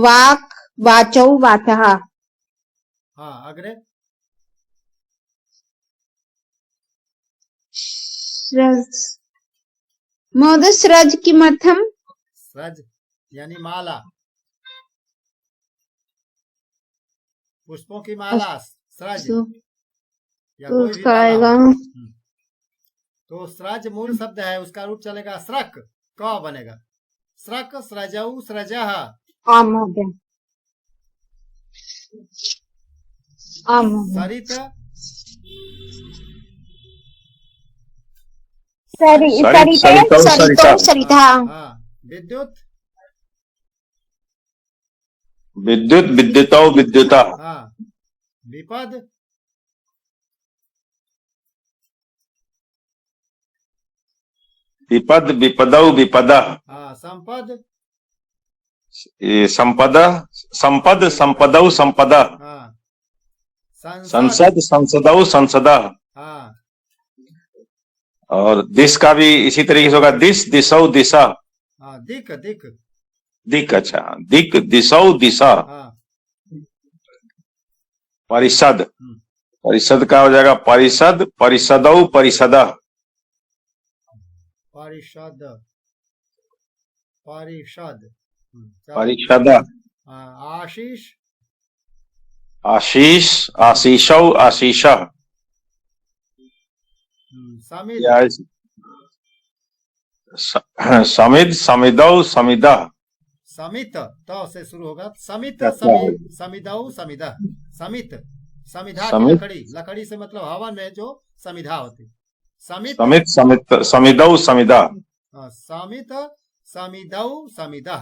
वाक् वाचौ वाचः अग्रे स्रज महोदय स्रज किमर्थम् स्रज यानी माला पुष्पों की माला स्रज या कोई भी माला आएगा हो। तो स्रज मूल शब्द है उसका रूप चलेगा स्रक क बनेगा स्रक स्रजौ स्रजः महोदय सरित सरिते सरितौ सरितः विद्युत विद्युत विद्युतौ विद्युता। विपद विपद विपदौ विपदा। संपद ये संपदा संपद संपदौ संपदा। संसद संसदौ संसदा। और दिश का भी इसी तरीके से होगा दिश दिशौ दिशा। दिक दिक दिक अच्छा दिक दिशौ दिशा। परिषद परिषद का हो जाएगा परिषद परिषदौ परिषदा। परिषद परिषद। चलो। परिषद। आशीष। आशीष, आशीषौ, आशीष। समिद। समिद, समिदौ, समिद। समित तो से शुरू होगा। समित अच्छा। समिद, समिदौ समिदा। समित समिधा की समित। लकड़ी, लकड़ी से मतलब हवन में जो समिधा होती। समित समित, समित, समिदौ, समिदा। समित समिदौ समिदा।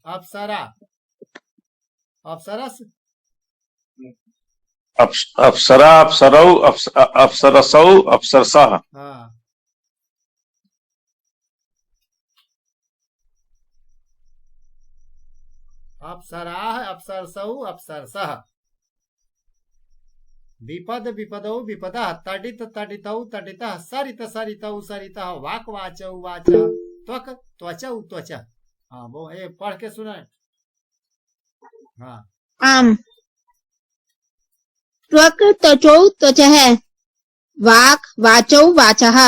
अप्सरा। अप्सरस। अप्सरा, अप्सरौ, अप्सरसौ, अप्सरसः। हाँ। अप्सराः, अप्सरसौ, अप्सरसः। विपद, विपदौ, विपदः। तडित, तडितौ, तडितः। सरित, सरितौ, सरितः। वाक्, वाचौ, वाचः। त्वक्, त्वचौ, त्वचः। हाँ वो ये पढ़ के सुना। हाँ। आम। त्वक्, त्वचौ, त्वचः। वाक्, वाचौ, वाचः।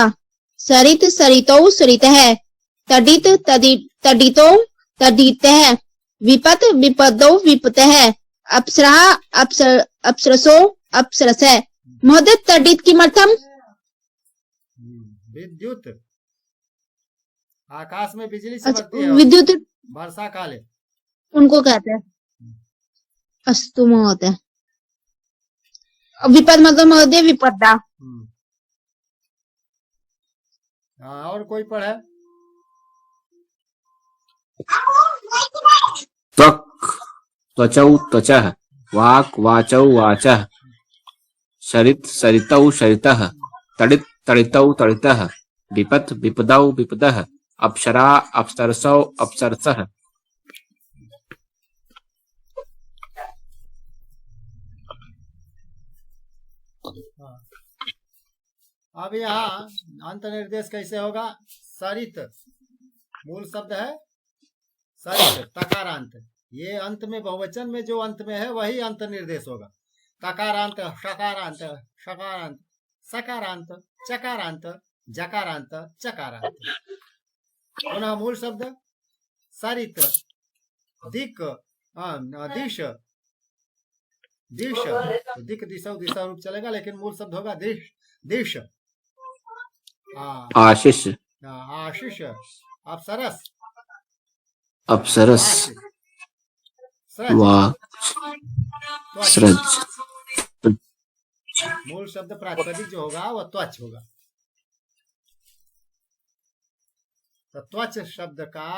सरित, सरितौ, सरितः। तडित, तडितौ, तडितः। विपत्, विपदौ, विपतः। अप्सरा, अप्सरसो, अप्सरसः। महोदय तडित किमर्थम? विद्युत। आकाश में बिजली चमकती है। विद्युत वर्षा काले उनको कहते हैं। अस्तु महोदय। विपद मतलब महोदय विपदा। और कोई पढ़े? त्वक्, त्वचौ, त्वचः। वाक्, वाचौ, वाचः। सरित, सरितौ, सरितः। तडित, तडितौ, तडितः। विपत्, विपदौ, विपदः। अप्सरा, अप्सरसौ, अप्सरसः। अब यहाँ अंत निर्देश कैसे होगा? सरित मूल शब्द है। सरित तकारांत, ये अंत में बहुवचन में जो अंत में है वही अंत निर्देश होगा। तकारांत, शकारांत, शकारांत, सकारांत, चकारांत, जकारांत, चकारांत। पुनः मूल शब्द सरित, दिक, दिश, दिश, दिक दिशा दिशा रूप चलेगा, लेकिन मूल शब्द होगा दिश, दिश। आशीष, आशीष, अप्सरस, अप्सरस, सृज। मूल शब्द प्रातिपदिक जो होगा वह त्वच होगा। तो त्वच शब्द का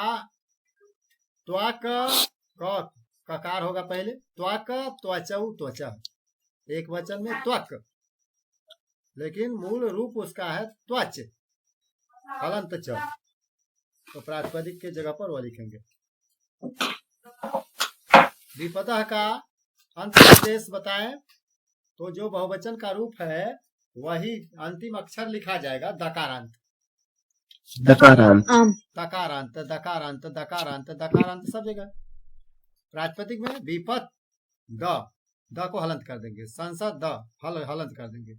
त्वक ककार होगा पहले। त्वक, त्वचौ, त्वचा, एक वचन में त्वक, लेकिन मूल रूप उसका है त्वच, हलंत च। तो प्रातिपदिक के जगह पर वह लिखेंगे। विपदः का अंत निर्देश बताएं तो जो बहुवचन का रूप है वही अंतिम अक्षर लिखा जाएगा दकारांत। दकारांत, दकारांत, दकारांत, दकारांत, दकारांत सब जगह। प्रातिपदिक में विपत द को हलंत कर देंगे। संसद द हलंत कर देंगे।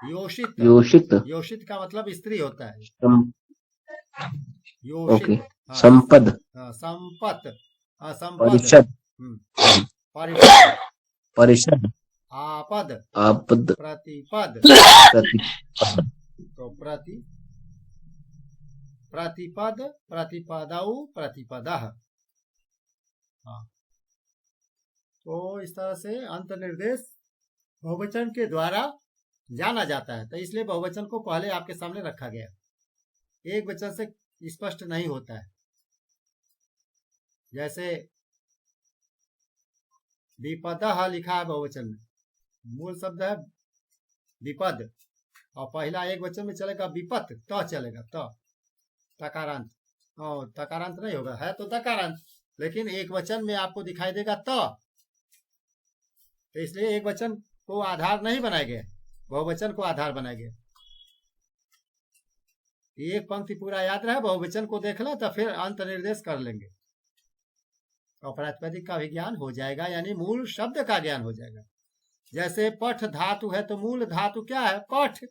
योषित, योषित, योषित का मतलब स्त्री होता है। ओके। संपद, संपत, परिषद, परिषद, आपद, आपद, प्रतिपद, तो प्रतिपद, प्रतिपदौ, प्रतिपदः। तो इस तरह से अंत निर्देश बहुवचन के द्वारा जाना जाता है। तो इसलिए बहुवचन को पहले आपके सामने रखा गया, एक वचन से स्पष्ट नहीं होता है। जैसे विपदः लिखा है बहुवचन में, मूल शब्द है विपद, और पहला एक वचन में चलेगा विपत, तो चलेगा तो तकारांत। तकारांत नहीं होगा, है तो तकारांत, लेकिन एक वचन में आपको दिखाई देगा तो इसलिए एक वचन को आधार नहीं बनाया गया, बहुवचन को आधार बनाया गया। एक पंक्ति पूरा याद रहे, बहुवचन को देख लो तो फिर अंत निर्देश कर लेंगे, और प्रातिपदिक का भी ज्ञान हो जाएगा, यानी मूल शब्द का ज्ञान हो जाएगा। जैसे पठ धातु है तो मूल धातु क्या है? पठ।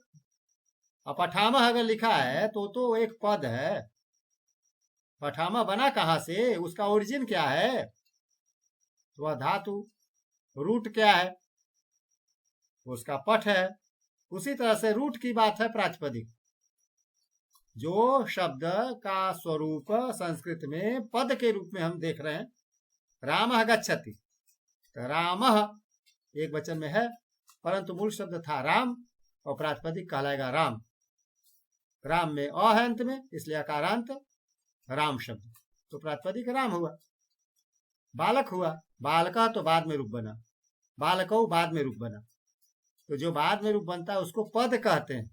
और पठामह अगर लिखा है तो एक पद है, पठामा बना कहाँ से, उसका ओरिजिन क्या है, तो वह धातु, रूट क्या है, उसका पठ है। उसी तरह से रूट की बात है प्रातिपदिक। जो शब्द का स्वरूप संस्कृत में पद के रूप में हम देख रहे हैं, रामः गच्छति, तो रामः एक वचन में है, परंतु मूल शब्द था राम और प्रातिपदिक कहलाएगा राम। राम में अ है अंत में, इसलिए अकारांत राम शब्द, तो प्रातिपदिक राम हुआ। बालक हुआ, बालका तो बाद में रूप बना, बालको बाद में रूप बना, तो जो बाद में रूप बनता है उसको पद कहते हैं।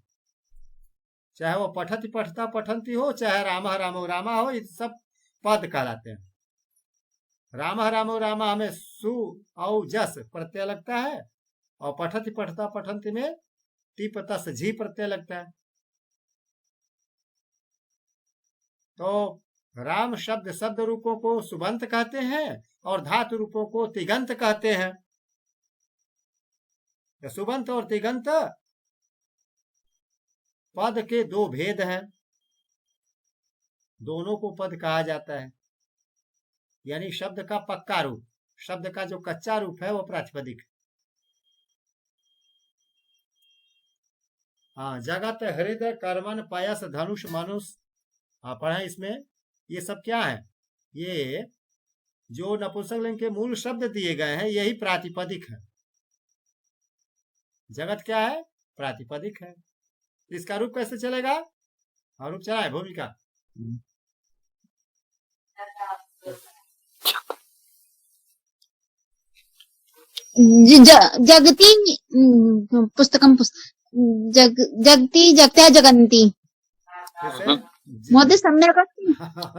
चाहे वो पठति पठता पठंती हो, चाहे रामः रामो रामा हो, ये सब पद कहलाते हैं। रामः रामो रामा हमें सु औ जस प्रत्यय लगता है, और पठति पठता पठंती में टिप तस झी प्रत्यय लगता है। तो राम शब्द शब्द रूपों को सुबंत कहते हैं और धातु रूपों को तिगंत कहते हैं। तो सुबंत और तिगंत पद के दो भेद हैं, दोनों को पद कहा जाता है। यानी शब्द का पक्का रूप, शब्द का जो कच्चा रूप है वो प्रातिपदिक। हाँ, जगत हृदय कर्मन पयस धनुष मनुष, हाँ पढ़े इसमें। ये सब क्या है, ये जो नपुंसकलिंग के मूल शब्द दिए गए हैं यही प्रातिपदिक है। जगत क्या है, प्रातिपदिक है। इसका रूप कैसे चलेगा, हाँ रूप चला है भूमिका। जगती पुस्तकम जगती जगत्या जगन्ति मोदी सामने का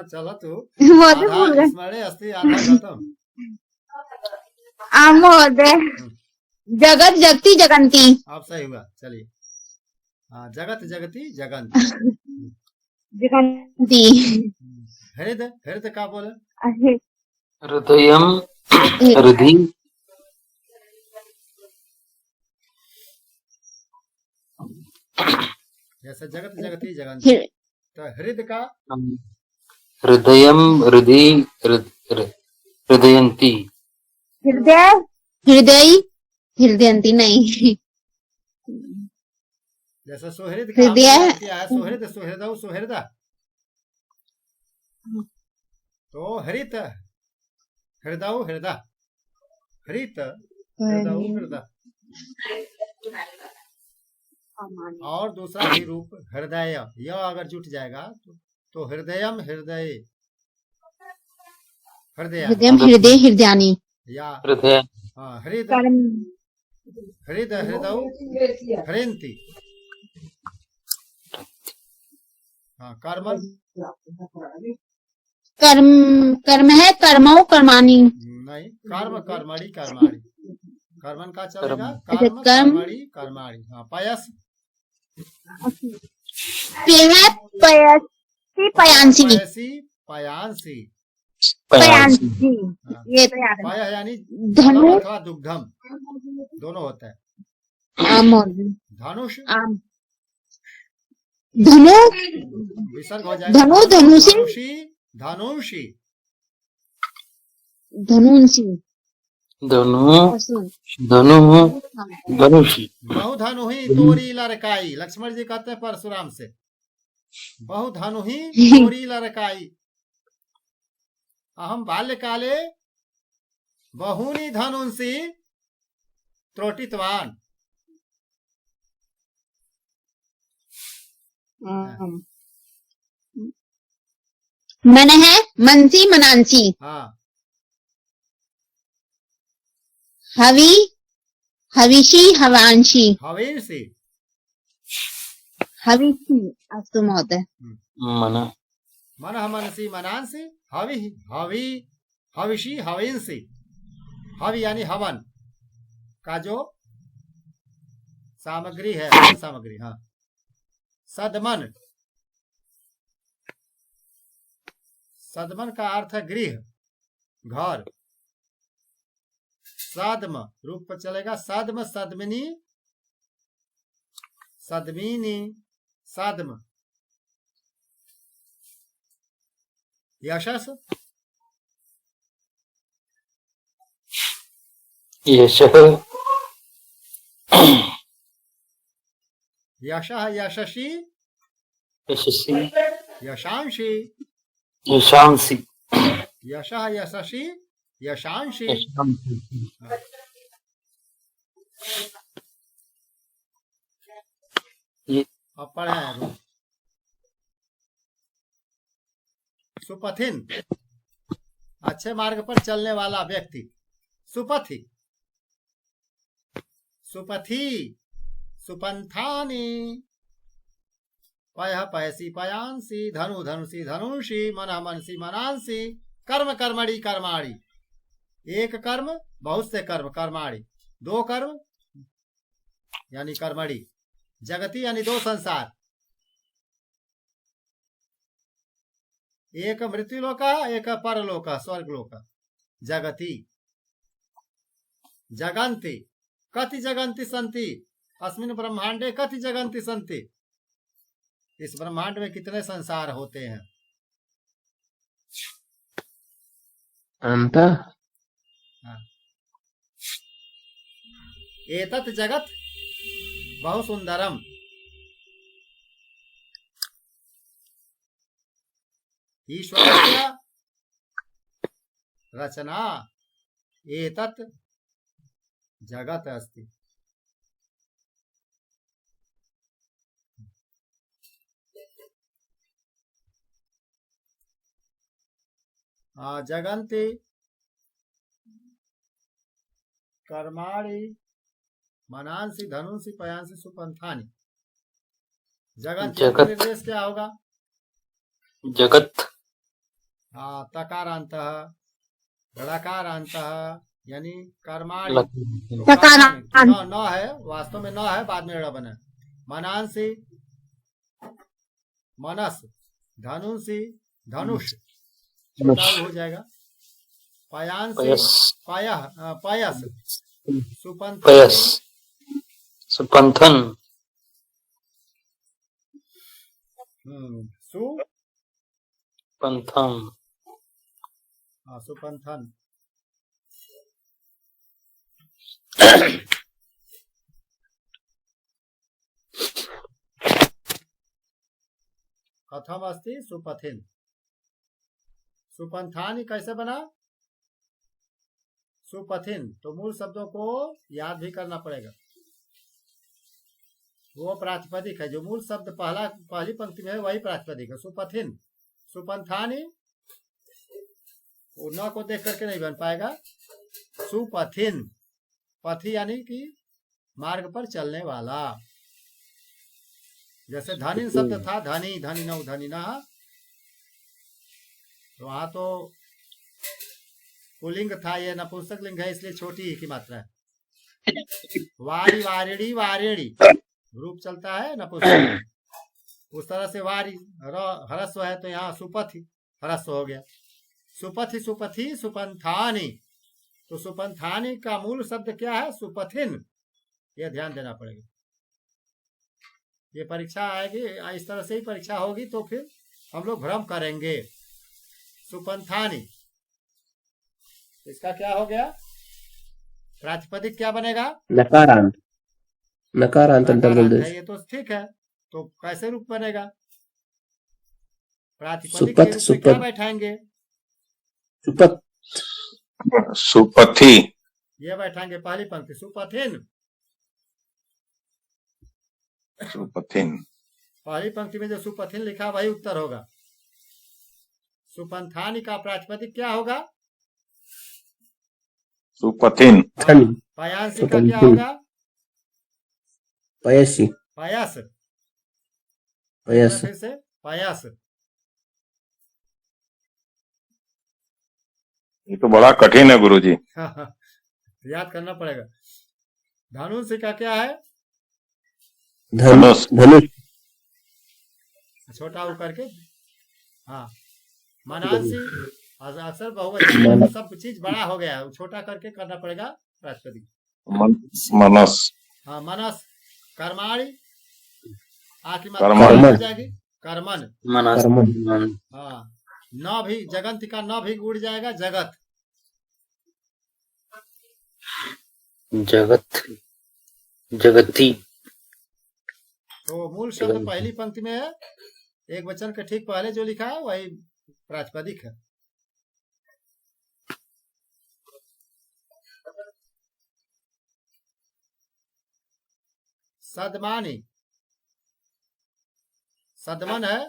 चलो तू मोदी भूल गए स्मरणे अस्ति आधा गतम। मोदे जगत जगती जगन्ति, आप सही हुआ, चलिए। हाँ, जगत जगती जगन्ति जगन्ति। हृदय, हृदय का बोले, हृदयम हृदय, जैसे जगत जगती जगन्ति, तो हृदय का हृदयम हृदय हृदयंती, हृदय हृदय हृदयंती नहीं। जैसे सुहृद का हृदय क्या है, सुहृद सुहृदौ सुहृदा, तो हृत हृदौ हृदा, हृत हृदौ हृदा। और दूसरा भी रूप हृदय, यह अगर जुट जाएगा तो हृदयम हृदय, हृदय हृदयम हृदय हृदयानी, या हृदय, हाँ हृद हृद हृदौ हृंति, हाँ कर्मन, कर्म कर्म है कर्मौ कर्माणी, नहीं कर्म कर्मणि कर्माणि, कर्मन का चलेगा कर्म। कर्म कर्मणि कर्माणि। हाँ पयस, पयसी पयांसी, पयसी पयांसी, पयांसी ये तो याद है। पय यानी धनु अथवा दुग्धम दोनों होता है। धनुष धनु विसर्ग हो जाएगा, धनु धनुषी धनुषी धनुषी, धनुषी धनु धनु धनुषी, बहुधनु ही तोरी लड़काई, लक्ष्मण जी कहते हैं परशुराम से, बहुधनु ही तोरी लड़काई, अहम बाल्यकाले बहूनि धनुंसि त्रोटितवान। मन है मनसी मनांसी, हाँ हवि हविषी हवांशी, हवींसी, हविषी अस्तु महोदय। मन मन मनसी मनांसी, हवि हवि हविषी हवींसी, हवि यानी हवन का जो सामग्री है, हवन सामग्री। हाँ सदमन, सदमन का अर्थ है गृह घर, सदम रूप पर चलेगा, सदम सदमिनी सदमिनी सदम, यशस यशः यशः यशसी यशसि यशांशी यशांसि यशः यशसी यशांशी। यशांसि ये अब पढ़े सुपथिन अच्छे मार्ग पर चलने वाला व्यक्ति सुपथि सुपथी सुपंथानी पयः पयसी पयांसी धनु धनुषी धनुषी मनः मनसी मनांसी कर्म कर्मणि कर्माणि। एक कर्म बहुत से कर्म कर्माणि, दो कर्म यानी कर्मणि, जगती यानी दो संसार, एक मृत्युलोक एक परलोक स्वर्गलोक। जगती जगन्ति कति जगन्ति सन्ति अस्मिन् ब्रह्मांडे कति जगन्ति सन्ति। इस ब्रह्मांड में कितने संसार होते हैं। अंत एतत् जगत बहु सुंदरम। ईश्वरस्य रचना एतत् जगत अस्ति। जगन्ति कर्माणि मनांसि धनुषि पयांसि सुपंथानि। जगत निर्देश क्या होगा। जगत तकारांतः ऋकारांतः यानी कर्माणि न है, वास्तव में न है, बाद में ऋ बना। मनांसि मनस धनुषि धनुष हो जाएगा। पयांसि पयः पयस सुपंथन सुपंथन सुपंथन सुपंथन। कथम अस्ति सुपथिन। सुपंथानी कैसे बना। सुपथिन तो मूल शब्दों को याद भी करना पड़ेगा। वो प्रातिपदिक है, जो मूल शब्द पहली पंक्ति में है वही प्रातिपदिक है। सुपथिन सुपंथानी न को देख करके नहीं बन पाएगा। सुपथिन पथी यानी कि मार्ग पर चलने वाला। जैसे धनिन शब्द था, धनी धनी न धनी ना, तो वहां तो पुलिंग था, ये नपुंसक लिंग है, इसलिए छोटी ही की मात्रा है। वारी वारिणी वारिणी रूप चलता है नपुंसक, उस तरह से वारी हरस्व है, तो यहाँ सुपथि हरस्व हो गया। सुपथि सुपथि सुपंथानी, तो सुपंथानी का मूल शब्द क्या है। सुपथिन, ये ध्यान देना पड़ेगा। ये परीक्षा आएगी, इस तरह से ही परीक्षा होगी, तो फिर हम लोग भ्रम करेंगे। सुपंथानी, इसका क्या हो गया। प्रातिपदिक क्या बनेगा। नकारांत नकारांत है, ये तो ठीक है। तो कैसे रूप बनेगा। प्रातिपदिक के रूप में क्या बैठाएंगे। सुपथ सुपथि ये बैठाएंगे पहली पंक्ति। सुपथिन सुपथिन पहली पंक्ति में जो सुपथिन लिखा वही उत्तर होगा। सुपंथानी का प्रातिपदिक क्या होगा। सुपथिन। पयांसी का क्या होगा। पयसी पयस पयस फिर से पयस। ये तो बड़ा कठिन है गुरुजी। याद करना पड़ेगा। धनुष का क्या है। धनुष धनुष छोटा ऊ करके। हाँ मनांसी अक्सर बहुवचन, सब चीज बड़ा हो गया है, छोटा करके करना पड़ेगा प्रातिपदिक। मनस। हाँ मनस। कर्माणि आखिरी मात्रा हो जाएगी कर्मन। मनस। हाँ न भी जगंत का न भी उड़ जाएगा, जगत। जगत, जगती, तो मूल शब्द पहली पंक्ति में है, एक वचन के ठीक पहले जो लिखा है वही प्रातिपदिक है। सदमानी, सदमन है,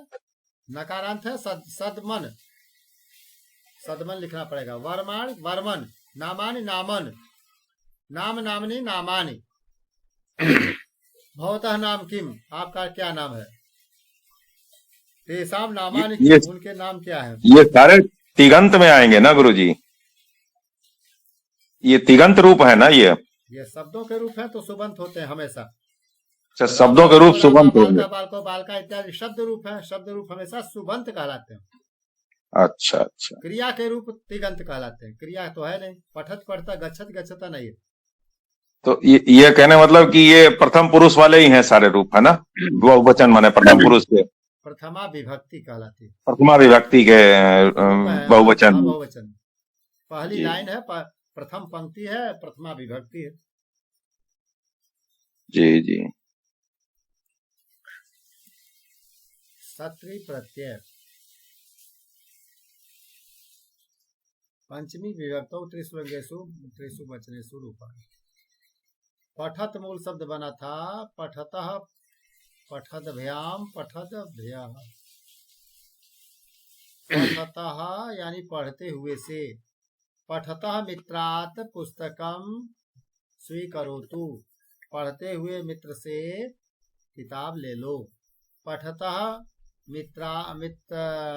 नकारांत है, सदमन, सदमन लिखना पड़ेगा। वर्मान, वर्मन, नामानि, नामन, नाम, नामनी, नामानि। भवतः नाम किम, आपका क्या नाम है? तेसाम नामानि किम, उनके नाम क्या है? ये सारे तिगंत में आएंगे ना गुरुजी? ये तिगंत रूप है ना? ये शब्दों के रूप है तो सुबंत होते हैं हमेशा। अच्छा, शब्दों के रूप सुबंत होंगे। बालको, बालका इत्यादि शब्द रूप है, शब्द रूप हमेशा सुबंत कहलाते हैं। अच्छा अच्छा। क्रिया के रूप तिगंत कहलाते हैं। क्रिया तो है नहीं, पठत पढ़ता, गच्छत गच्छता नहीं है। तो ये कहने मतलब कि ये प्रथम पुरुष वाले ही हैं सारे रूप, है ना? बहुवचन माने प्रथम पुरुष के, प्रथमा विभक्ति कहलाती है। प्रथमा विभक्ति के बहुवचन। बहुवचन पहली लाइन है, प्रथम पंक्ति है, प्रथमा विभक्ति है। जी जी। सत्री प्रत्यय पंचमी विभक्तौ त्रिस्वंगेषु त्रिषु वचनेषु रूपा। पठत मूल शब्द बना था पठतः, पठदभ्याम, पठदभ्यः। पठतः यानी पढ़ते हुए से। पठतः मित्रात् पुस्तकम स्वीकरोतु, पढ़ते हुए मित्र से किताब ले लो। पठतः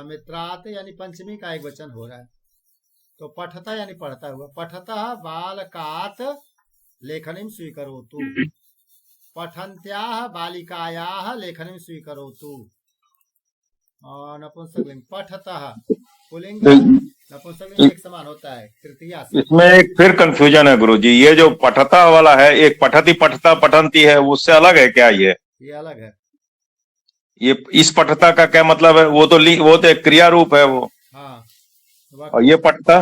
मित्रात् यानी पंचमी का एक वचन हो रहा है, तो पठता यानी पढ़ता हुआ। पठतः बालकात् लेखनीं स्वीकरोतु, पठन्त्याः बालिकायाः लेखनीं स्वीकरोतु। नपुंसकलिंग पठतः पुल्लिंग नपुंसकलिंग एक समान होता है तृतीया से। इसमें एक फिर कंफ्यूजन है गुरुजी, ये जो पठता वाला है, एक पठती पठता पठंती है, उससे अलग है क्या ये? ये अलग है। ये इस पठता का क्या मतलब है? वो तो एक क्रिया रूप है वो। हाँ, और ये पठता,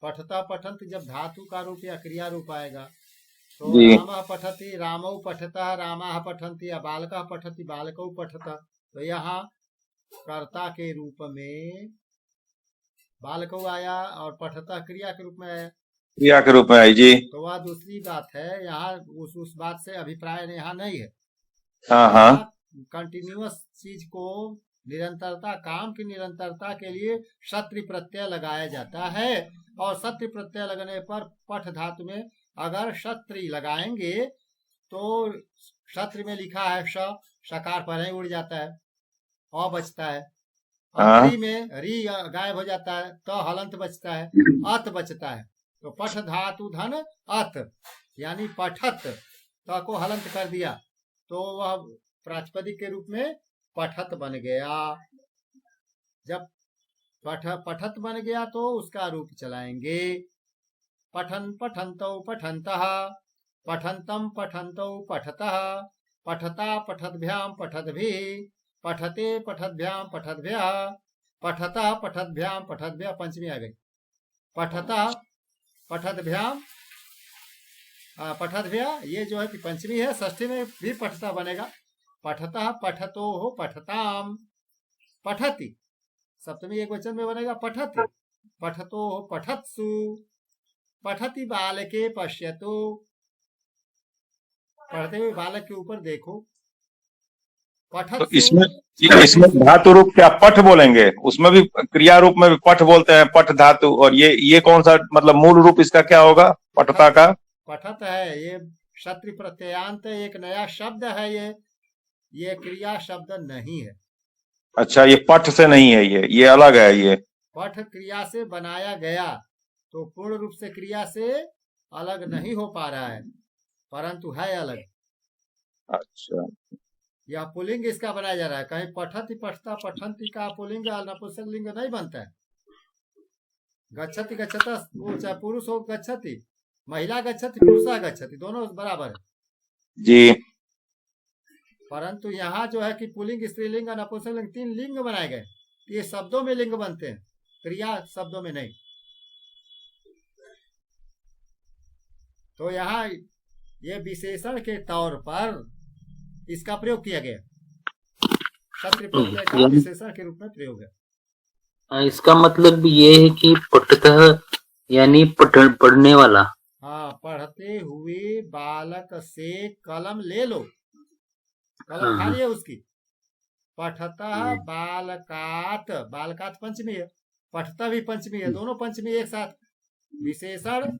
पठता पठंत जब धातु का रूप या क्रिया रूप आएगा तो जी। रामः पठति, रामौ पठतः, रामाः पठन्ति, या बालकः पठति, बालकौ पठतः। तो यहाँ कर्ता के रूप में बालकौ आया और पठता क्रिया के रूप में आया, क्रिया के रूप में आई जी। तो वह दूसरी बात है। यहाँ उस बात से अभिप्राय यहाँ नहीं है। हाँ हाँ। कंटिन्यूअस चीज को निरंतरता, काम की निरंतरता के लिए शत्रु प्रत्यय लगाया जाता है, और शत्रु प्रत्यय लगने पर पठ धातु में अगर शत्रु लगाएंगे तो शत्रु में लिखा है श, शकार पहले उड़ जाता है, अ बचता है। और री में री गायब हो जाता है, तो हलंत बचता है, अत बचता है। तो पठ धातु धन अत यानी पठत, तो को हलंत कर दिया तो वह प्रातिपदिक के रूप में पठत बन गया। जब पठत बन गया तो उसका रूप चलाएंगे। पठन पठन्तौ पठन्तः, पठन्तम पठन्तौ पठतः, पठता पठद्भ्याम पठद्भिः, पठते पठद्भ्याम पठद्भ्यः, पठतः पठद्भ्याम पठद्भ्यः। पंचमी आ गई। पठतः पठद्भ्याम पठद्भ्यः, ये जो है कि पंचमी है। षष्ठी में भी पठता बनेगा। पठतः पठतोः पठताम, पठति सप्तमी एक वचन में बनेगा पठति, पठतोः पठत्सु, पठति बालके पश्यतु, पढ़ते हुए बालक के ऊपर देखो। तो इसमें धातु रूप क्या पठ बोलेंगे? उसमें भी क्रिया रूप में भी पठ बोलते हैं, पठ धातु। और ये कौन सा मतलब मूल रूप इसका क्या होगा पठता का? पठत है, ये शत्रु प्रत्ययांत एक नया शब्द है। ये क्रिया शब्द नहीं है। अच्छा, ये पठ से नहीं है, ये अलग है। ये पठ क्रिया से बनाया गया, तो पूर्ण रूप से क्रिया से अलग नहीं हो पा रहा है, परंतु है अलग। अच्छा, यह पुल्लिंग इसका बनाया जा रहा है। कहीं पठति पठता पठंती का पुल्लिंग नपुंसक लिंग नहीं बनता है। गच्छति गच्छता, चाहे पुरुष हो गच्छति, महिला गच्छति, पुरुषा गच्छति, दोनों बराबर है जी। परंतु यहाँ जो है कि पुल्लिंग, स्त्रीलिंग और नपुंसक लिंग, तीन लिंग बनाए गए। ये शब्दों में लिंग बनते हैं, क्रिया शब्दों में नहीं। तो यहाँ ये विशेषण के तौर पर इसका प्रयोग किया गया, क्षत्रिय प्रत्यय का विशेषण के रूप में प्रयोग है। इसका मतलब ये है कि पठतः यानी पढ़ने वाला। हाँ, पढ़ते हुए बालक से कलम ले लो, कलम खाली है उसकी। पठतः बालकात, बालकात पंचमी है, पठता भी पंचमी है, दोनों पंचमी एक साथ। विशेषण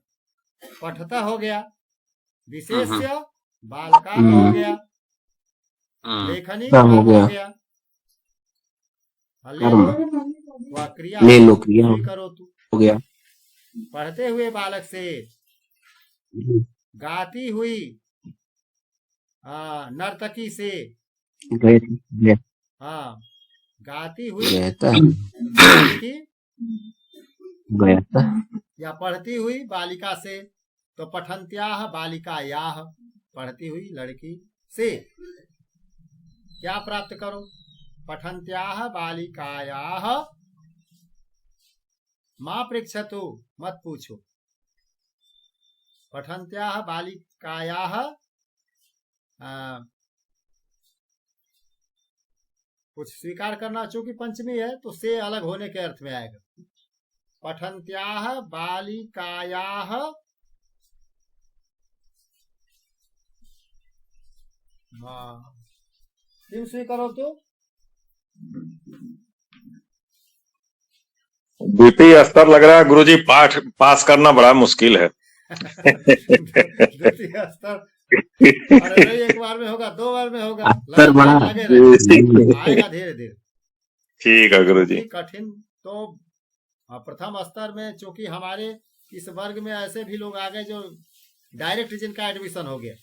पठता हो गया, विशेष्य बालकात हो गया, लेखनी हो गया, वह क्रिया ले लो क्रिया करो तू हो गया। पढ़ते हुए बालक से, गाती हुई नर्तकी से, हाँ गाती हुई या पढ़ती हुई बालिका से, तो पठंत्याह बालिकायाह, पढ़ती हुई लड़की से क्या प्राप्त करो? पठंत्याह बालिकायाह माँ पृच्छतु, मत पूछो। पठंत्याह बालिकायाह कुछ स्वीकार करना, चूंकि पंचमी है तो से अलग होने के अर्थ में आएगा। पठंत्याह बालिकायाह किम स्वीकारो तो द्वितीय स्तर लग रहा है गुरुजी, पाठ पास करना बड़ा मुश्किल है। द्वितीय स्तर अरे नहीं, एक बार में होगा, 2 बार में होगा, आएगा धीरे धीरे। ठीक है गुरुजी। कठिन तो प्रथम स्तर में, चूंकि हमारे इस वर्ग में ऐसे भी लोग आ गए जो डायरेक्ट जिनका एडमिशन हो गया,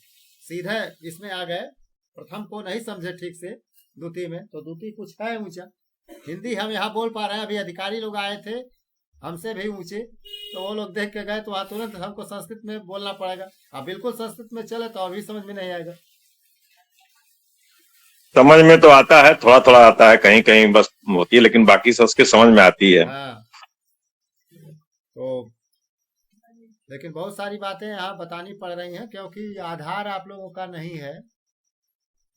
सीधे इसमें आ गए, प्रथम को नहीं समझे ठीक से द्वितीय में, तो द्वितीय कुछ है ऊंचा। हिंदी हम यहाँ बोल पा रहे हैं, अभी अधिकारी लोग आए थे हमसे भी ऊंचे, तो वो लोग देख के गए, तो वहाँ तुरंत हमको संस्कृत में बोलना पड़ेगा। अब बिल्कुल संस्कृत में चले तो अभी समझ में नहीं आएगा। समझ में तो आता है, थोड़ा थोड़ा आता है, कहीं कहीं बस होती है, लेकिन बाकी संस्कृत समझ में आती है। हाँ। तो लेकिन बहुत सारी बातें यहाँ बतानी पड़ रही हैं, क्योंकि आधार आप लोगों का नहीं है।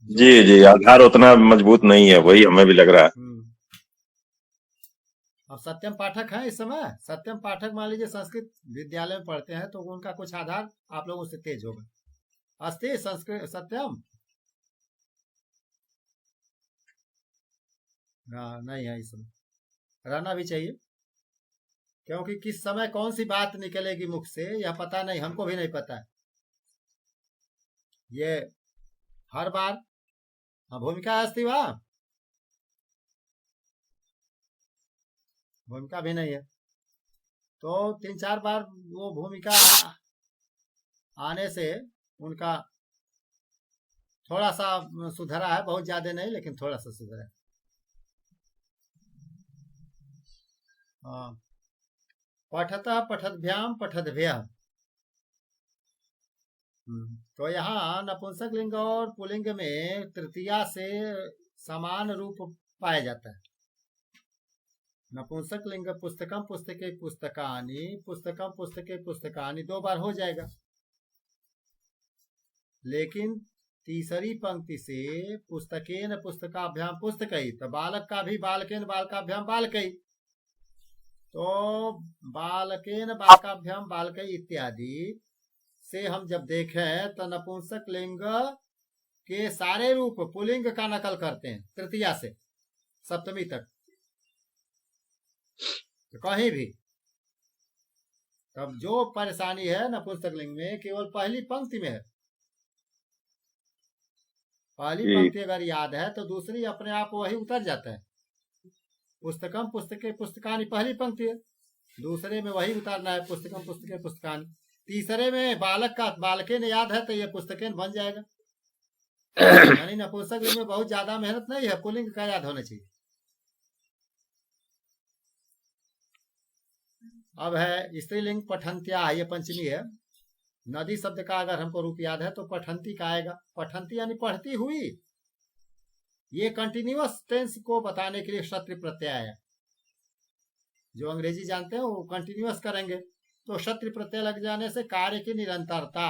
जी जी, आधार उतना मजबूत नहीं है, वही हमें भी लग रहा है। अब सत्यम पाठक हैं इस समय, सत्यम पाठक मान लीजिए संस्कृत विद्यालय में पढ़ते हैं, तो उनका कुछ आधार आप लोगों से तेज होगा। अस्ति संस्कृत सत्यम नहीं है इस समय, रहना भी चाहिए, क्योंकि किस समय कौन सी बात निकलेगी मुख से यह पता नहीं, हमको भी नहीं पता है। ये हर बार भूमिका अस्ति वहाँ, भूमिका भी नहीं है, तो 3-4 बार वो भूमिका आने से उनका थोड़ा सा सुधरा है, बहुत ज्यादा नहीं लेकिन थोड़ा सा सुधरा है। पठतः पठद्भ्याम पठद्भ्यः, तो यहाँ नपुंसक लिंग और पुल्लिंग में तृतीया से समान रूप पाया जाता है। नपुंसक लिंग पुस्तकम पुस्तके पुस्तकानि, पुस्तकम पुस्तके पुस्तकानि 2 बार हो जाएगा, लेकिन तीसरी पंक्ति से पुस्तकेन पुस्तकाभ्याम पुस्तकई, तो बालक का भी बालकेन बालकाभ्याम बालकई, तो बालकेन बालकाभ्याम बालकई इत्यादि से हम जब देखें तो नपुंसक लिंग के सारे रूप पुल्लिंग का नकल करते हैं तृतीया से सप्तमी तक, तो कहीं भी। तब जो परेशानी है नपुंसक लिंग में केवल पहली पंक्ति में है। पहली पंक्ति अगर याद है तो दूसरी अपने आप वही उतर जाता है। पुस्तकम पुस्तके पुस्तकानि पहली पंक्ति है, दूसरे में वही उतारना है, पुस्तकम पुस्तके पुस्तकानि। तीसरे में बालक का बालके ने याद है तो ये पुस्तकें बन जाएगा। यानी नपुंसक लिंग में बहुत ज्यादा मेहनत नहीं है, पुल्लिंग का याद होना चाहिए। अब है स्त्रीलिंग पठंत्या, ये पंचमी है। नदी शब्द का अगर हमको रूप याद है तो पठंती का आएगा। पठंती यानी पढ़ती हुई, ये कंटिन्यूअस टेंस को बताने के लिए क्षत्रि प्रत्यय है। जो अंग्रेजी जानते हैं वो कंटिन्यूअस करेंगे, तो क्षत्रि प्रत्यय लग जाने से कार्य की निरंतरता।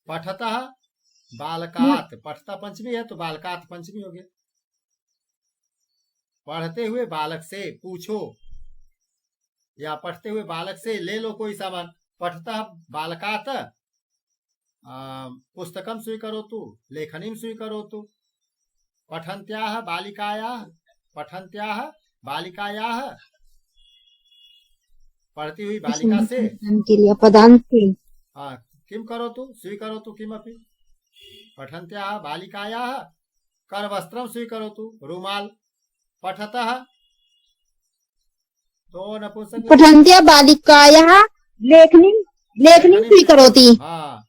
पठतः बालकात, पठता पंचमी है तो बालकात पंचमी हो गया। पढ़ते हुए बालक से पूछो, या पढ़ते हुए बालक से ले लो कोई सामान। पठतः बालकात पुस्तकम स्वीकरोतु लेखनीम स्वीकरोतु। पठन्त्याः बालिकायाः, पठन्त्याः बालिकायाः, पढ़ती हुई बालिका से के लिए पदांत किम करोतु स्वीकरोतु किमपि। पठन्त्याः बालिकायाः करवस्त्रम स्वीकरोतु, रुमाल। पठतः तो नपुंसक। पठन्त्या बालिकायाः लेखनीं स्वीकरोति। हाँ,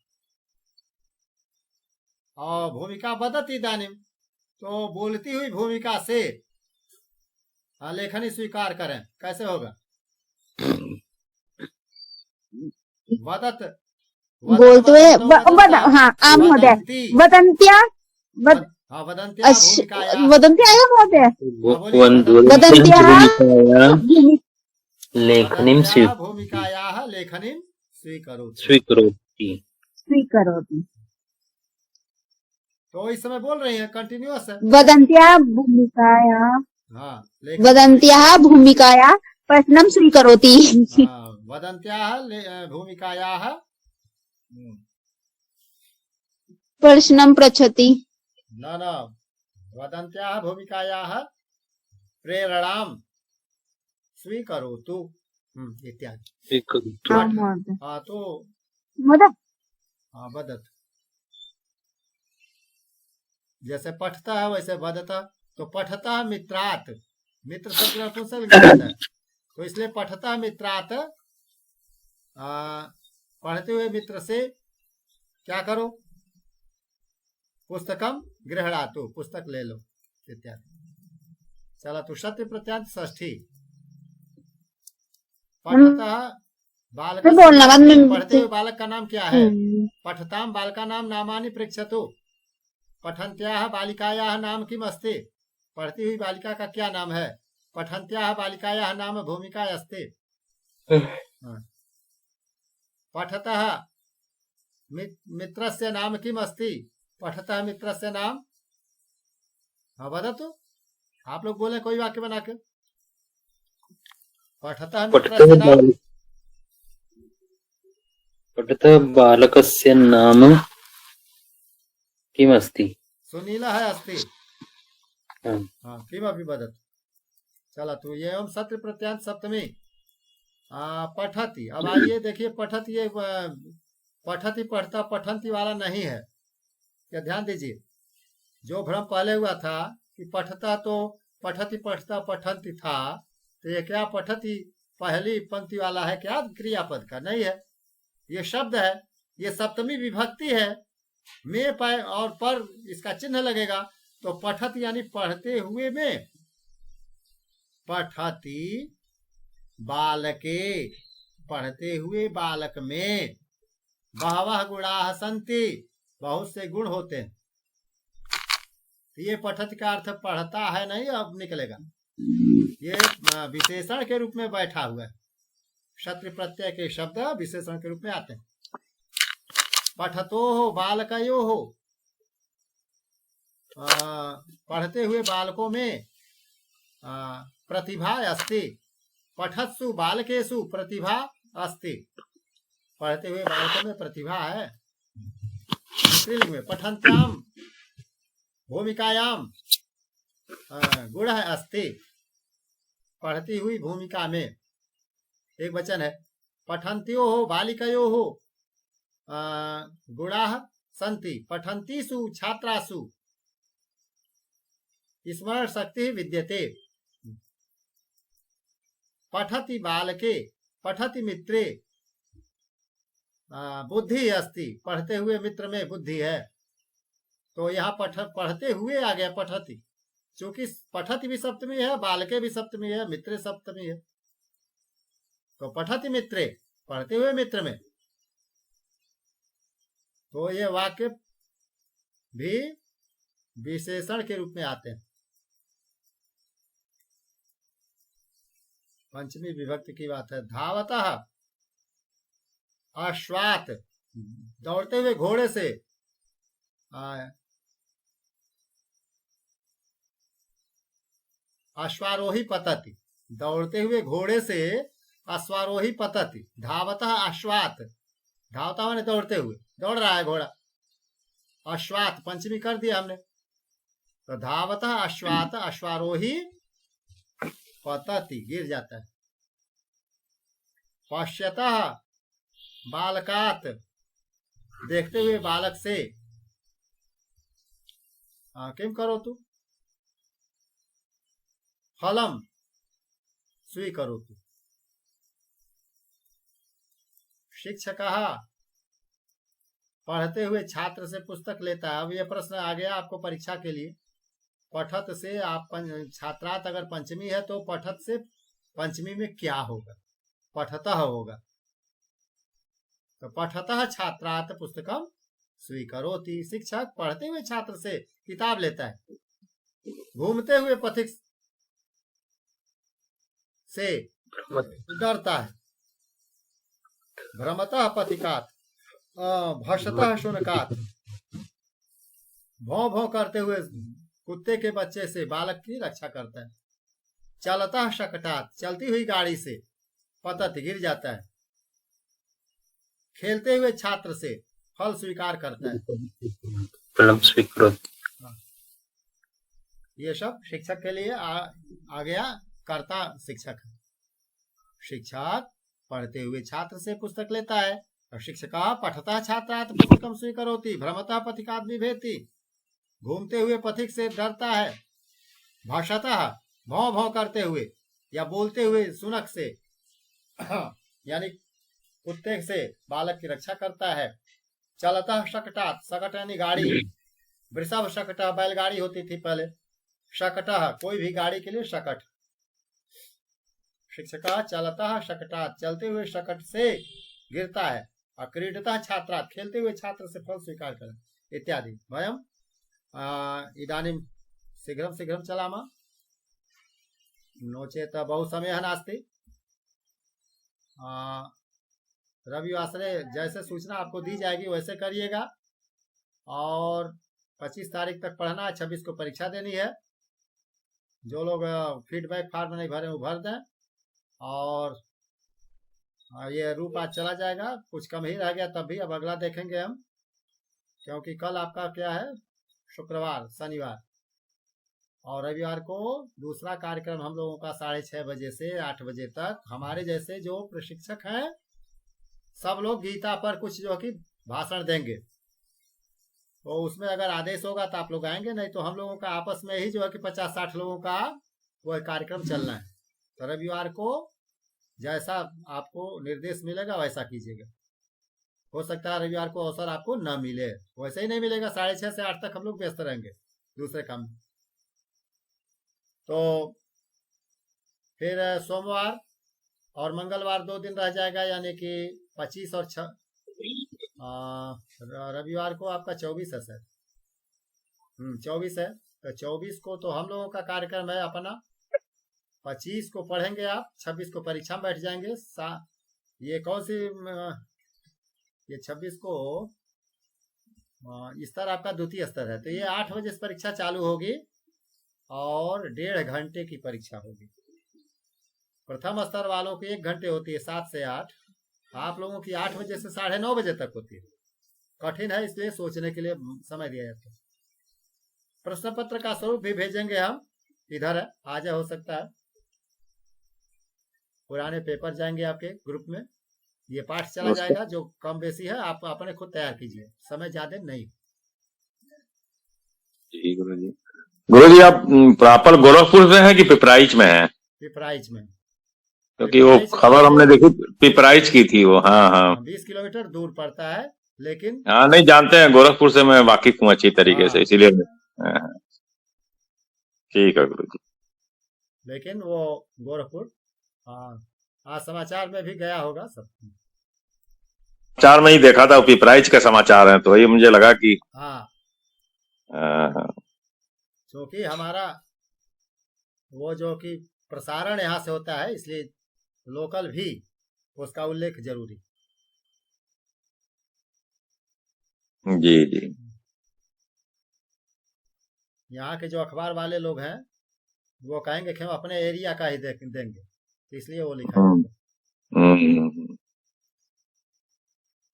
और भूमिका वदति इदानीं, तो बोलती हुई भूमिका से लेखनी स्वीकार करें, कैसे होगा? वदत बोलते हुए हाँ आम महोदय वदन्त्या वदन्त्या भूमिकायाः वदन्त्या महोदय लेखनीं भूमिकायाः लेखनीं स्वीकरोति। तो इस समय बोल रही है, कंटिन्यूअस है। वदन्त्या भूमिकायाः हाँ, वदन्त्याः भूमिकायाः प्रश्नं स्वीकरोति। वदन्त्याः भूमिकायाः प्रश्नं पृच्छति। न वदन्त्याः भूमिकायाः प्रेरणां स्वीकरोतु इत्यादि। तो वदत, जैसे पठता है वैसे वदता। तो पठता मित्रात, मित्र शब्द नपुंसक है, तो इसलिए पठता मित्रात, पढ़ते हुए मित्र से क्या करो? पुस्तकम गृह्णातु, पुस्तक ले लो इत्यादि। चला तो क्षत्रि प्रत्यांत षष्ठी। पठता बालक, पढ़ते हुए बालक का नाम क्या है? पठताम बालका नाम नामानि पृच्छतु। पठन्त्याः बालिकायाः नाम किम अस्ति? पढ़ती हुई बालिका का क्या नाम है? पठन्त्याः बालिकायाः नाम भूमिका अस्ति। पठतः मित्रस्य नाम किम अस्ति? पठतः मित्रस्य नाम वदतु, आप लोग बोले कोई वाक्य बना के। पठतः मित्रस्य नाम, पठतः बालकस्य नाम किमस्ति? सुनीला है अस्ति। हाँ, किमपि वदतु। चला तो ये एवं सत्र प्रत्यांत सप्तमी पठती। अब आइए देखिए, पठती ये पठती पढ़ता पठंती वाला नहीं है, क्या ध्यान दीजिए। जो भ्रम पहले हुआ था कि पठता तो पठती पढ़ता पठंती था, तो ये क्या पठती पहली पंक्ति वाला है क्या? क्रियापद का नहीं है, ये शब्द है, ये सप्तमी विभक्ति है। में पर और पर इसका चिन्ह लगेगा, तो पठत यानी पढ़ते हुए में। पठती बालके, पढ़ते हुए बालक में। बहवः गुणाः सन्ति, बहुत से गुण होते हैं। ये पठत का अर्थ पढ़ता है नहीं, अब निकलेगा। ये विशेषण के रूप में बैठा हुआ है। क्षत्रि प्रत्यय के शब्द विशेषण के रूप में आते हैं। पठतोः बालकयोः, पढ़ते हुए बालकों में प्रतिभा अस्ति। पठत्सु बालकेषु प्रतिभा अस्ति, पढ़ते हुए बालकों में प्रतिभा है। स्त्रीलिंग में पठन्त्याम भूमिकायाम गुण अस्ति, पढ़ती हुई भूमिका में। एक वचन है, पठन्त्योः बालिकयोः गुणाः सन्ति, पठन्तीषु छात्रासु स्मरण शक्ति विद्यते। पठति बालके, पठति मित्रे बुद्धि अस्ति, पढ़ते हुए मित्र में बुद्धि है। तो यहाँ पढ़ते हुए आ गया पठति, क्योंकि पठति भी सप्तमी है, बालके भी सप्तमी है, मित्रे सप्तमी है। तो पठति मित्रे, पढ़ते हुए मित्र में। तो ये वाक्य भी विशेषण के रूप में आते हैं। पंचमी विभक्ति की बात है। धावतः अश्वात, दौड़ते हुए घोड़े से। अश्वारोही पतति, दौड़ते हुए घोड़े से अश्वारोही पतति। धावतः अश्वात, धावता माने दौड़ते हुए, दौड़ रहा है घोड़ा। अश्वात पंचमी कर दिया हमने, तो धावतः अश्वात अश्वारोही पतति, गिर जाता है। पश्यतः बालकात, देखते हुए बालक से। किम करो तू, फलम स्वीकरो तू। शिक्षकः पढ़ते हुए छात्र से पुस्तक लेता है। अब ये प्रश्न आ गया आपको परीक्षा के लिए। पठत से आप छात्रात अगर पंचमी है तो पठत से पंचमी में क्या होगा? पठतः होगा। तो पठतः छात्रात पुस्तकम स्वीकरोति, शिक्षक पढ़ते हुए छात्र से किताब लेता है। घूमते हुए पथिक से डरता है। भ्रमतः पथिकात, भषतः शुनकात, भौं भौं करते हुए कुत्ते के बच्चे से बालक की रक्षा करता है। चलतः शकटात, चलती हुई गाड़ी से। पतत, गिर जाता है। खेलते हुए छात्र से फल स्वीकार करता है। फलम स्वीकरोति। ये सब शिक्षक के लिए आ गया। कर्ता शिक्षक। शिक्षक पढ़ते हुए छात्र से पुस्तक लेता है। और शिक्षका पठता छात्रात पुस्तकम स्वीकरोति, भ्रमता पथिकात बिभेति, घूमते हुए पथिक से डरता है। भाषतः, भौं भौं करते हुए या बोलते हुए सुनक से यानी कुत्ते से बालक की रक्षा करता है। चलतः शकटात, शकट यानी गाड़ी। वृषभ शकटः, बैलगाड़ी होती थी पहले। शकटः, कोई भी गाड़ी के लिए शकट। शिक्षका चलतः शकटात, चलते हुए शकट से गिरता है। और क्रीडतः छात्रात, खेलते हुए छात्र से फल स्वीकार करें इत्यादि। वयम इदानीं शीघ्रं शीघ्रं चलामः, नो चेत बहु समयः नास्ति। रविवासरे जैसे सूचना आपको दी जाएगी वैसे करिएगा। और 25 तारीख तक पढ़ना है, 26 को परीक्षा देनी है। जो लोग फीडबैक फॉर्म नहीं भरे वो भर दें। और ये रूप आज चला जाएगा, कुछ कम ही रह गया तब भी। अब अगला देखेंगे हम, क्योंकि कल आपका क्या है, शुक्रवार शनिवार। और रविवार को दूसरा कार्यक्रम हम लोगों का 6:30 बजे से 8 बजे तक। हमारे जैसे जो प्रशिक्षक हैं सब लोग गीता पर कुछ जो कि भाषण देंगे। तो उसमें अगर आदेश होगा तो आप लोग आएंगे, नहीं तो हम लोगों का आपस में ही जो है कि 50-60 लोगों का वो कार्यक्रम चलना है। तो रविवार को जैसा आपको निर्देश मिलेगा वैसा कीजिएगा। हो सकता है रविवार को अवसर आपको न मिले, वैसे ही नहीं मिलेगा। 6:30 से 8 तक हम लोग व्यस्त रहेंगे दूसरे काम में। तो फिर सोमवार और मंगलवार 2 दिन रह जाएगा, यानी कि 25 और 6। रविवार को आपका 24 है सर। 24 है। तो 24 को तो हम लोगों का कार्यक्रम है अपना। 25 को पढ़ेंगे आप, 26 को परीक्षा में बैठ जाएंगे। ये कौन सी, ये 26 को स्तर आपका द्वितीय स्तर है। तो ये 8 बजे से परीक्षा चालू होगी और 1.5 घंटे की परीक्षा होगी। प्रथम स्तर वालों की 1 घंटे होती है, 7 से 8। आप लोगों की 8 बजे से 9:30 बजे तक होती है। कठिन है, इसलिए सोचने के लिए समय दिया जाता है। प्रश्न पत्र का स्वरूप भी भेजेंगे हम, इधर है, आज हो सकता है। पुराने पेपर जाएंगे आपके ग्रुप में। ये पाठ चला जाएगा, जो कम बेसी है आप अपने खुद तैयार कीजिए, समय ज्यादा नहीं। जी गुरु जी। गुरु जी आप प्रॉपर गोरखपुर से हैं कि पिपराइच में हैं? पिपराइच में, क्योंकि वो खबर हमने देखी पिपराइच की थी वो। हाँ हाँ, 20 किलोमीटर दूर पड़ता है, लेकिन हाँ नहीं जानते हैं, गोरखपुर से मैं वाकिफ हूँ अच्छी तरीके से, इसीलिए। ठीक है गुरु जी। लेकिन वो गोरखपुर, हाँ, आज समाचार में भी गया होगा सब। समाचार में ही देखा था, पिपराइच के समाचार हैं, तो ये मुझे लगा कि हाँ, हाँ, क्योंकि हमारा वो जो कि प्रसारण यहाँ से होता है, इसलिए लोकल भी उसका उल्लेख जरूरी। जी जी। यहाँ के जो अखबार वाले लोग हैं वो कहेंगे कि हम अपने एरिया का ही देंगे, इसलिए वो लिखा जाता है।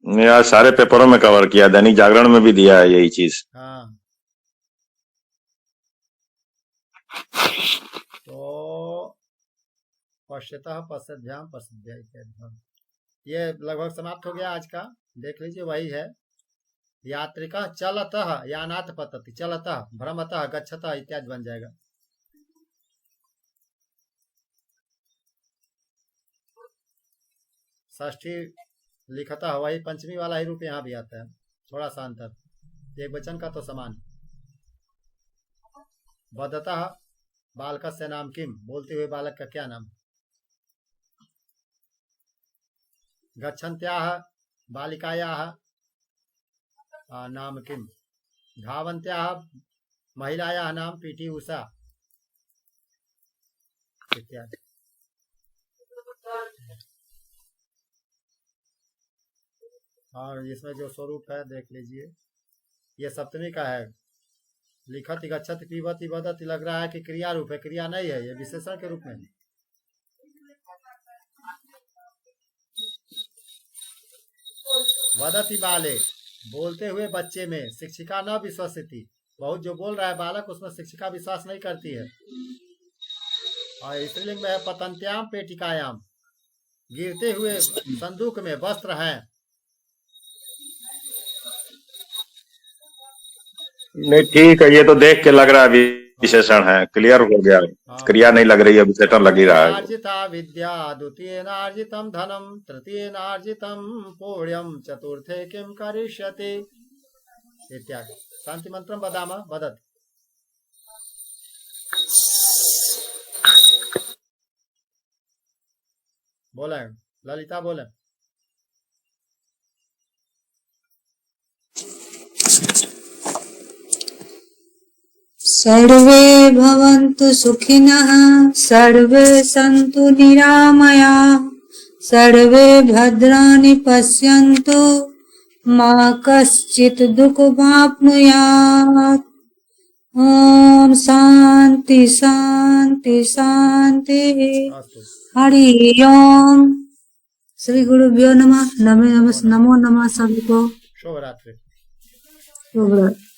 मैं आज सारे पेपरों में कवर किया, दैनिक जागरण में भी दिया है यही चीज। हाँ, तो पश्यतः पश्चाभ्याम पश्चाभ्या इत्यादि। ये लगभग समाप्त हो गया आज का, देख लीजिए वही है। यात्रिका चलतः यानाथ पतति, चलतः भ्रमतः गच्छतः इत्यादि बन जाएगा। षष्ठी लिखतः वही पंचमी वाला ही रूप यहाँ भी आता है, थोड़ा सा अंतर, एक वचन का तो समान। वदतः बालकस्य नाम किम, बोलते हुए बालक का क्या नाम। गच्छन्त्याः बालिकायाः नाम किम, धावन्त्याः महिलायाः नाम पीटी उषा इत्यादि। और इसमें जो स्वरूप है देख लीजिए, ये सप्तमी का है। लिखति गच्छति पीबति वदति, लग रहा है कि क्रिया रूप है, क्रिया नहीं है, ये विशेषण के रूप में है। वदति बाले, बोलते हुए बच्चे में, शिक्षिका न विश्वसिति, बहुत जो बोल रहा है बालक उसमें शिक्षिका विश्वास नहीं करती है। और स्त्रीलिंग में है पतंत्याम पेटिकायाम, गिरते हुए संदूक में वस्त्र हैं। नहीं ठीक है, ये तो देख के लग रहा है विशेषण है, क्लियर हो गया। क्रिया नहीं लग रही है, विशेषण लग ही रहा है। अर्जिता विद्या द्वितीयेनार्जितं धनं तृतीयेनार्जितं पुण्यं चतुर्थे किं करिष्यति इत्यादि। शांति मंत्रम वदामः वदत्। बोले ललिता, बोले। सर्वे भवन्तु सुखिनः, सर्वे सन्तु निरामयाः, सर्वे भद्राणि पश्यन्तु, मा कश्चित् दुःखमाप्नुयात्। ॐ शान्ति शान्ति शान्तिः। हरि ओम। श्री गुरुभ्यो नमः। नमो नमः सभी को। शुभ रात्रि। शुभ रात्रि।